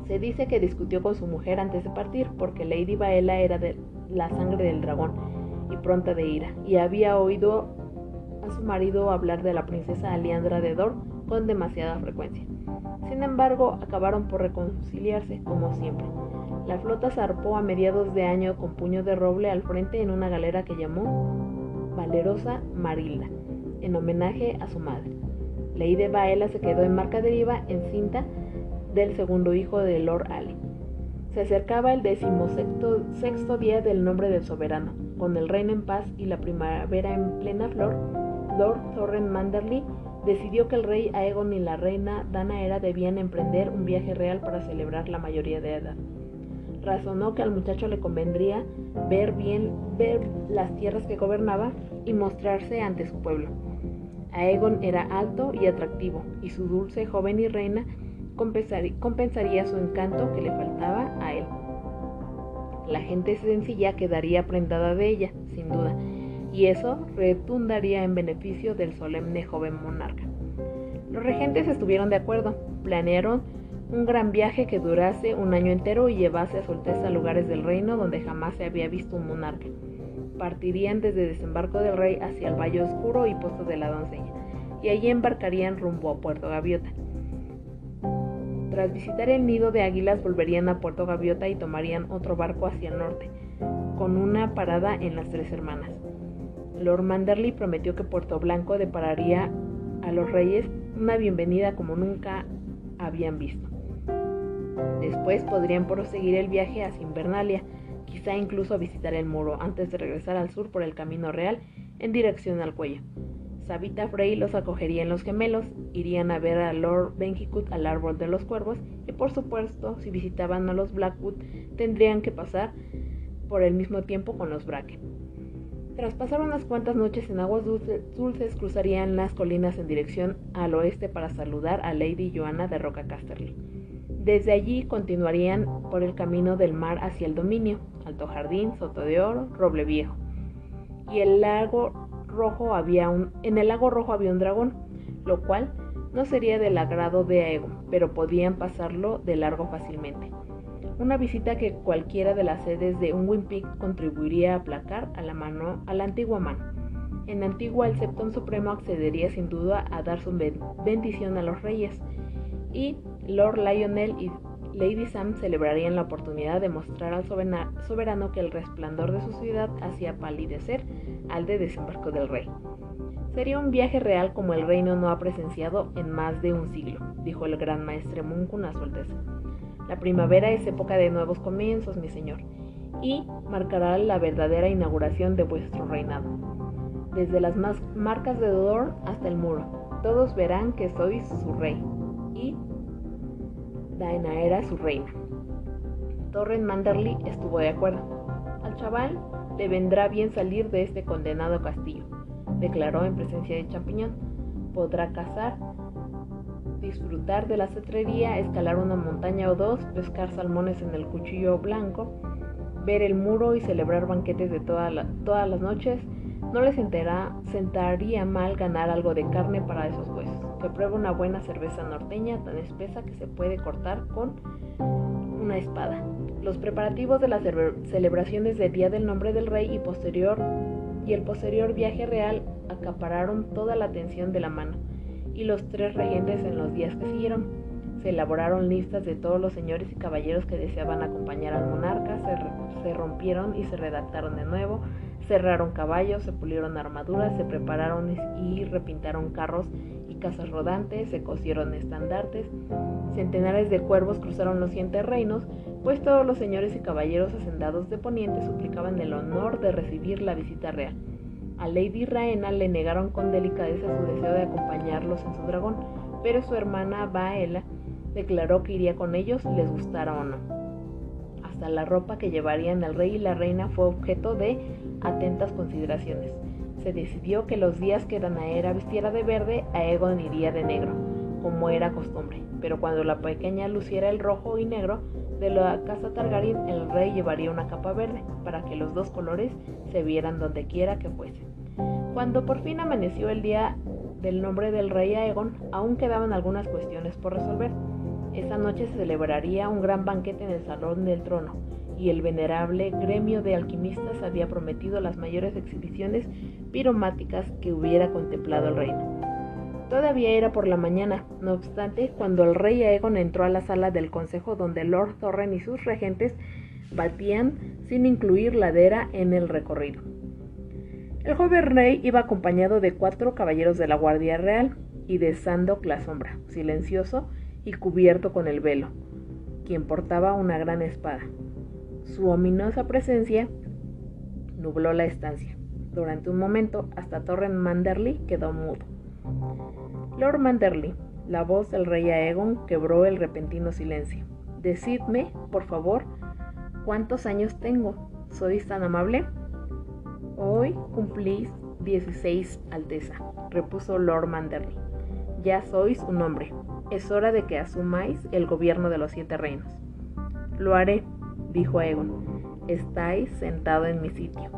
Se dice que discutió con su mujer antes de partir porque Lady Baela era de la sangre del dragón y pronta de ira, y había oído a su marido hablar de la princesa Aliandra de Dor con demasiada frecuencia. Sin embargo, acabaron por reconciliarse, como siempre. La flota zarpó a mediados de año con Puño de Roble al frente en una galera que llamó Valerosa Marilda, en homenaje a su madre. Lady Baela se quedó en marca deriva, encinta del segundo hijo de Lord Alyn. Se acercaba el 16º día del nombre del soberano. Con el reino en paz y la primavera en plena flor, Lord Torrent Manderly decidió que el rey Aegon y la reina Danaera debían emprender un viaje real para celebrar la mayoría de edad. Razonó que al muchacho le convendría ver las tierras que gobernaba y mostrarse ante su pueblo. Aegon era alto y atractivo, y su dulce joven y reina compensaría su encanto que le faltaba a él. La gente sencilla quedaría prendada de ella, sin duda, y eso redundaría en beneficio del solemne joven monarca. Los regentes estuvieron de acuerdo, planearon un gran viaje que durase 1 año entero y llevase a su alteza a lugares del reino donde jamás se había visto un monarca. Partirían desde Desembarco del Rey hacia el Valle Oscuro y Pozo de la Doncella, y allí embarcarían rumbo a Puerto Gaviota. Tras visitar el nido de águilas, volverían a Puerto Gaviota y tomarían otro barco hacia el norte, con una parada en las 3 Hermanas. Lord Manderly prometió que Puerto Blanco depararía a los reyes una bienvenida como nunca habían visto. Después podrían proseguir el viaje hacia Invernalia, quizá incluso visitar el muro, antes de regresar al sur por el camino real en dirección al Cuello. Sabita Frey los acogería en Los Gemelos, irían a ver a Lord Benjicut al Árbol de los Cuervos, y por supuesto, si visitaban a los Blackwood, tendrían que pasar por el mismo tiempo con los Bracken. Tras pasar unas cuantas noches en aguas dulces, cruzarían las colinas en dirección al oeste para saludar a Lady Joanna de Roca Casterly. Desde allí continuarían por el camino del mar hacia el dominio, Alto Jardín, Soto de Oro, Roble Viejo. Y en el lago rojo había un dragón, lo cual no sería del agrado de Aegon, pero podían pasarlo de largo fácilmente. Una visita que cualquiera de las sedes de Unwin Peak contribuiría a aplacar a la antigua mano. En Antigua, el Septón Supremo accedería sin duda a dar su bendición a los reyes, y Lord Lionel y Lady Sam celebrarían la oportunidad de mostrar al soberano que el resplandor de su ciudad hacía palidecer al de Desembarco del Rey. Sería un viaje real como el reino no ha presenciado en más de un siglo, dijo el gran maestre Munkun a su alteza. La primavera es época de nuevos comienzos, mi señor, y marcará la verdadera inauguración de vuestro reinado. Desde las marcas de Dorne hasta el muro, todos verán que sois su rey, y Daenerys su reina. Torrent Manderly estuvo de acuerdo. Al chaval le vendrá bien salir de este condenado castillo, declaró en presencia de Champiñón. Podrá cazar, disfrutar de la cetrería, escalar una montaña o dos, pescar salmones en el Cuchillo Blanco, ver el muro y celebrar banquetes de todas las noches, no les sentaría mal ganar algo de carne para esos huesos. Que pruebe una buena cerveza norteña tan espesa que se puede cortar con una espada. Los preparativos de las celebraciones del Día del Nombre del Rey y el posterior viaje real acapararon toda la atención de la mano y los 3 regentes en los días que siguieron. Se elaboraron listas de todos los señores y caballeros que deseaban acompañar al monarca, se rompieron y se redactaron de nuevo, cerraron caballos, se pulieron armaduras, se prepararon y repintaron carros y casas rodantes, se cosieron estandartes. Centenares de cuervos cruzaron los 7 reinos, pues todos los señores y caballeros hacendados de Poniente suplicaban el honor de recibir la visita real. A Lady Rhaena le negaron con delicadeza su deseo de acompañarlos en su dragón, pero su hermana Baela declaró que iría con ellos, les gustara o no. Hasta la ropa que llevarían el rey y la reina fue objeto de atentas consideraciones. Se decidió que los días que Rhaenyra vistiera de verde, Aegon iría de negro, como era costumbre, pero cuando la pequeña luciera el rojo y negro de la casa Targaryen, el rey llevaría una capa verde, para que los 2 colores se vieran donde quiera que fuesen. Cuando por fin amaneció el día del nombre del rey Aegon, aún quedaban algunas cuestiones por resolver. Esa noche se celebraría un gran banquete en el Salón del Trono, y el venerable gremio de alquimistas había prometido las mayores exhibiciones piromáticas que hubiera contemplado el reino. Todavía era por la mañana, no obstante, cuando el rey Aegon entró a la sala del consejo donde Lord Torrhen y sus regentes batían sin incluir ladera en el recorrido. El joven rey iba acompañado de 4 caballeros de la Guardia Real y de Sandok la Sombra, silencioso y cubierto con el velo, quien portaba una gran espada. Su ominosa presencia nubló la estancia. Durante un momento, hasta Torrhen Manderly quedó mudo. Lord Manderly, la voz del rey Aegon quebró el repentino silencio. Decidme, por favor, ¿cuántos años tengo? ¿Sois tan amable? Hoy cumplís 16, Alteza, repuso Lord Manderly. Ya sois un hombre. Es hora de que asumáis el gobierno de los 7 reinos. Lo haré, dijo Aegon. Estáis sentado en mi sitio.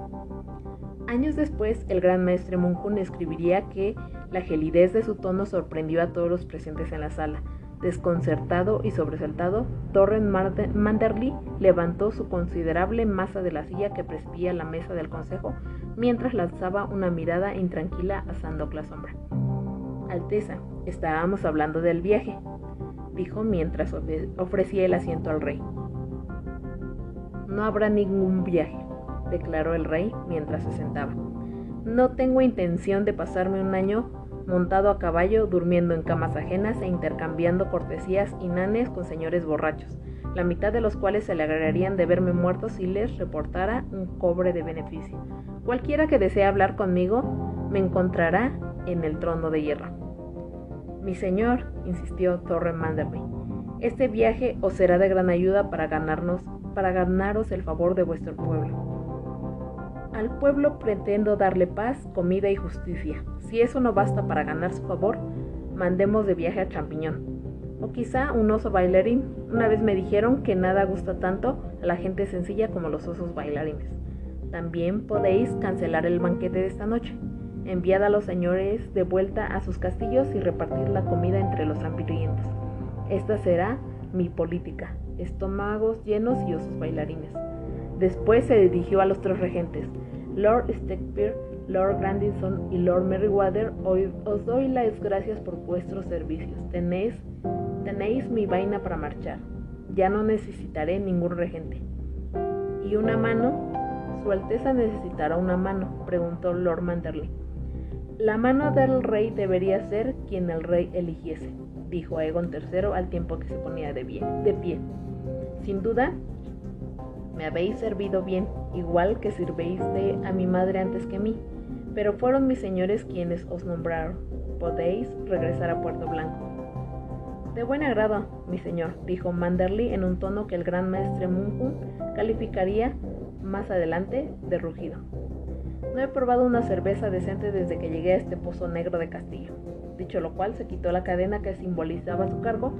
Años después, el gran maestre Monkun escribiría que la gelidez de su tono sorprendió a todos los presentes en la sala. Desconcertado y sobresaltado, Torrhen Manderly levantó su considerable masa de la silla que presidía la mesa del consejo, mientras lanzaba una mirada intranquila a Sandok la Sombra. Alteza, estábamos hablando del viaje, dijo mientras ofrecía el asiento al rey. No habrá ningún viaje, declaró el rey mientras se sentaba. No tengo intención de pasarme un año montado a caballo, durmiendo en camas ajenas e intercambiando cortesías inanes con señores borrachos, la mitad de los cuales se alegrarían de verme muerto si les reportara un cobre de beneficio. Cualquiera que desee hablar conmigo me encontrará en el trono de hierro. Mi señor, insistió Torrhen Manderly, este viaje os será de gran ayuda para ganaros el favor de vuestro pueblo. Al pueblo pretendo darle paz, comida y justicia. Si eso no basta para ganar su favor, mandemos de viaje a Champiñón. O quizá un oso bailarín. Una vez me dijeron que nada gusta tanto a la gente sencilla como los osos bailarines. También podéis cancelar el banquete de esta noche. Enviad a los señores de vuelta a sus castillos y repartir la comida entre los hambrientos. Esta será mi política. Estómagos llenos y osos bailarines. Después se dirigió a los 3 regentes, Lord Stepper, Lord Grandison y Lord Merryweather. Hoy os doy las gracias por vuestros servicios. Tenéis mi vaina para marchar. Ya no necesitaré ningún regente. ¿Y una mano? ¿Su Alteza necesitará una mano?, preguntó Lord Manderly. La mano del rey debería ser quien el rey eligiese, dijo Aegon III al tiempo que se ponía de pie. Sin duda, me habéis servido bien, igual que sirveiste a mi madre antes que a mí, pero fueron mis señores quienes os nombraron. Podéis regresar a Puerto Blanco. De buen agrado, mi señor, dijo Manderly en un tono que el gran maestre Monkun calificaría más adelante de rugido. No he probado una cerveza decente desde que llegué a este pozo negro de castillo. Dicho lo cual, se quitó la cadena que simbolizaba su cargo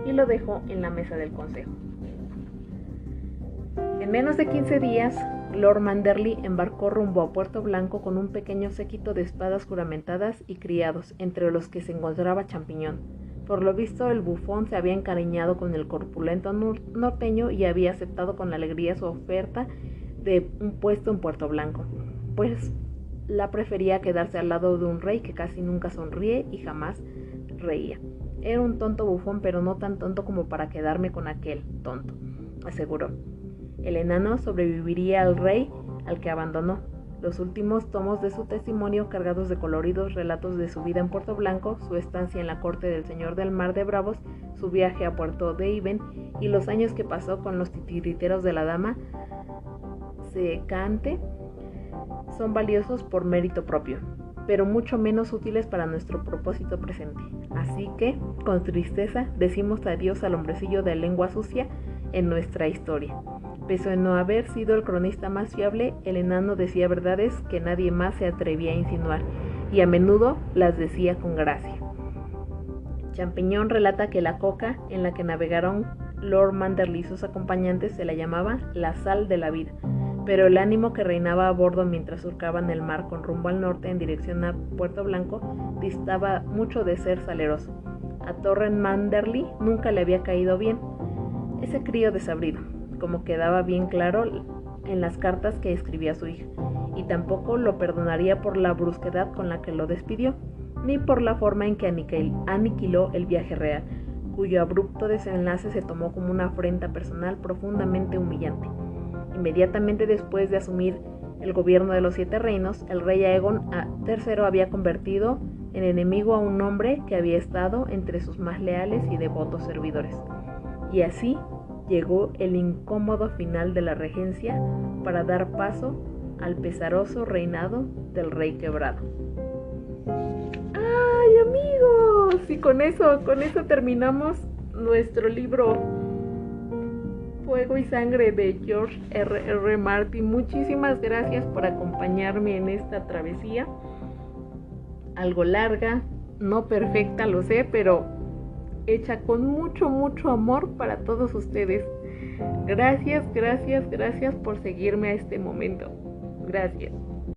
y lo dejó en la mesa del consejo. En menos de 15 días, Lord Manderley embarcó rumbo a Puerto Blanco con un pequeño séquito de espadas juramentadas y criados, entre los que se encontraba Champiñón. Por lo visto, el bufón se había encariñado con el corpulento norteño y había aceptado con alegría su oferta de un puesto en Puerto Blanco, pues la prefería quedarse al lado de un rey que casi nunca sonríe y jamás reía. Era un tonto bufón, pero no tan tonto como para quedarme con aquel tonto, aseguró. El enano sobreviviría al rey al que abandonó. Los últimos tomos de su testimonio, cargados de coloridos relatos de su vida en Puerto Blanco, su estancia en la corte del señor del Mar de Bravos, su viaje a Puerto de Iben y los años que pasó con los titiriteros de la dama secante, son valiosos por mérito propio, pero mucho menos útiles para nuestro propósito presente. Así que, con tristeza, decimos adiós al hombrecillo de lengua sucia en nuestra historia. Pese a no haber sido el cronista más fiable, el enano decía verdades que nadie más se atrevía a insinuar, y a menudo las decía con gracia. Champiñón relata que la coca en la que navegaron Lord Manderley y sus acompañantes se la llamaba la sal de la vida, pero el ánimo que reinaba a bordo mientras surcaban el mar con rumbo al norte en dirección a Puerto Blanco distaba mucho de ser saleroso. A Torren Manderley nunca le había caído bien ese crío desabrido, como quedaba bien claro en las cartas que escribía a su hija, y tampoco lo perdonaría por la brusquedad con la que lo despidió, ni por la forma en que aniquiló el viaje real, cuyo abrupto desenlace se tomó como una afrenta personal profundamente humillante. Inmediatamente después de asumir el gobierno de los 7 reinos, el rey Aegon III había convertido en enemigo a un hombre que había estado entre sus más leales y devotos servidores. Y así llegó el incómodo final de la regencia para dar paso al pesaroso reinado del rey quebrado. ¡Ay, amigos! Y con eso terminamos nuestro libro Fuego y Sangre de George R.R. Martin. Muchísimas gracias por acompañarme en esta travesía. Algo larga, no perfecta, lo sé, pero hecha con mucho, mucho amor para todos ustedes. Gracias por seguirme a este momento. Gracias.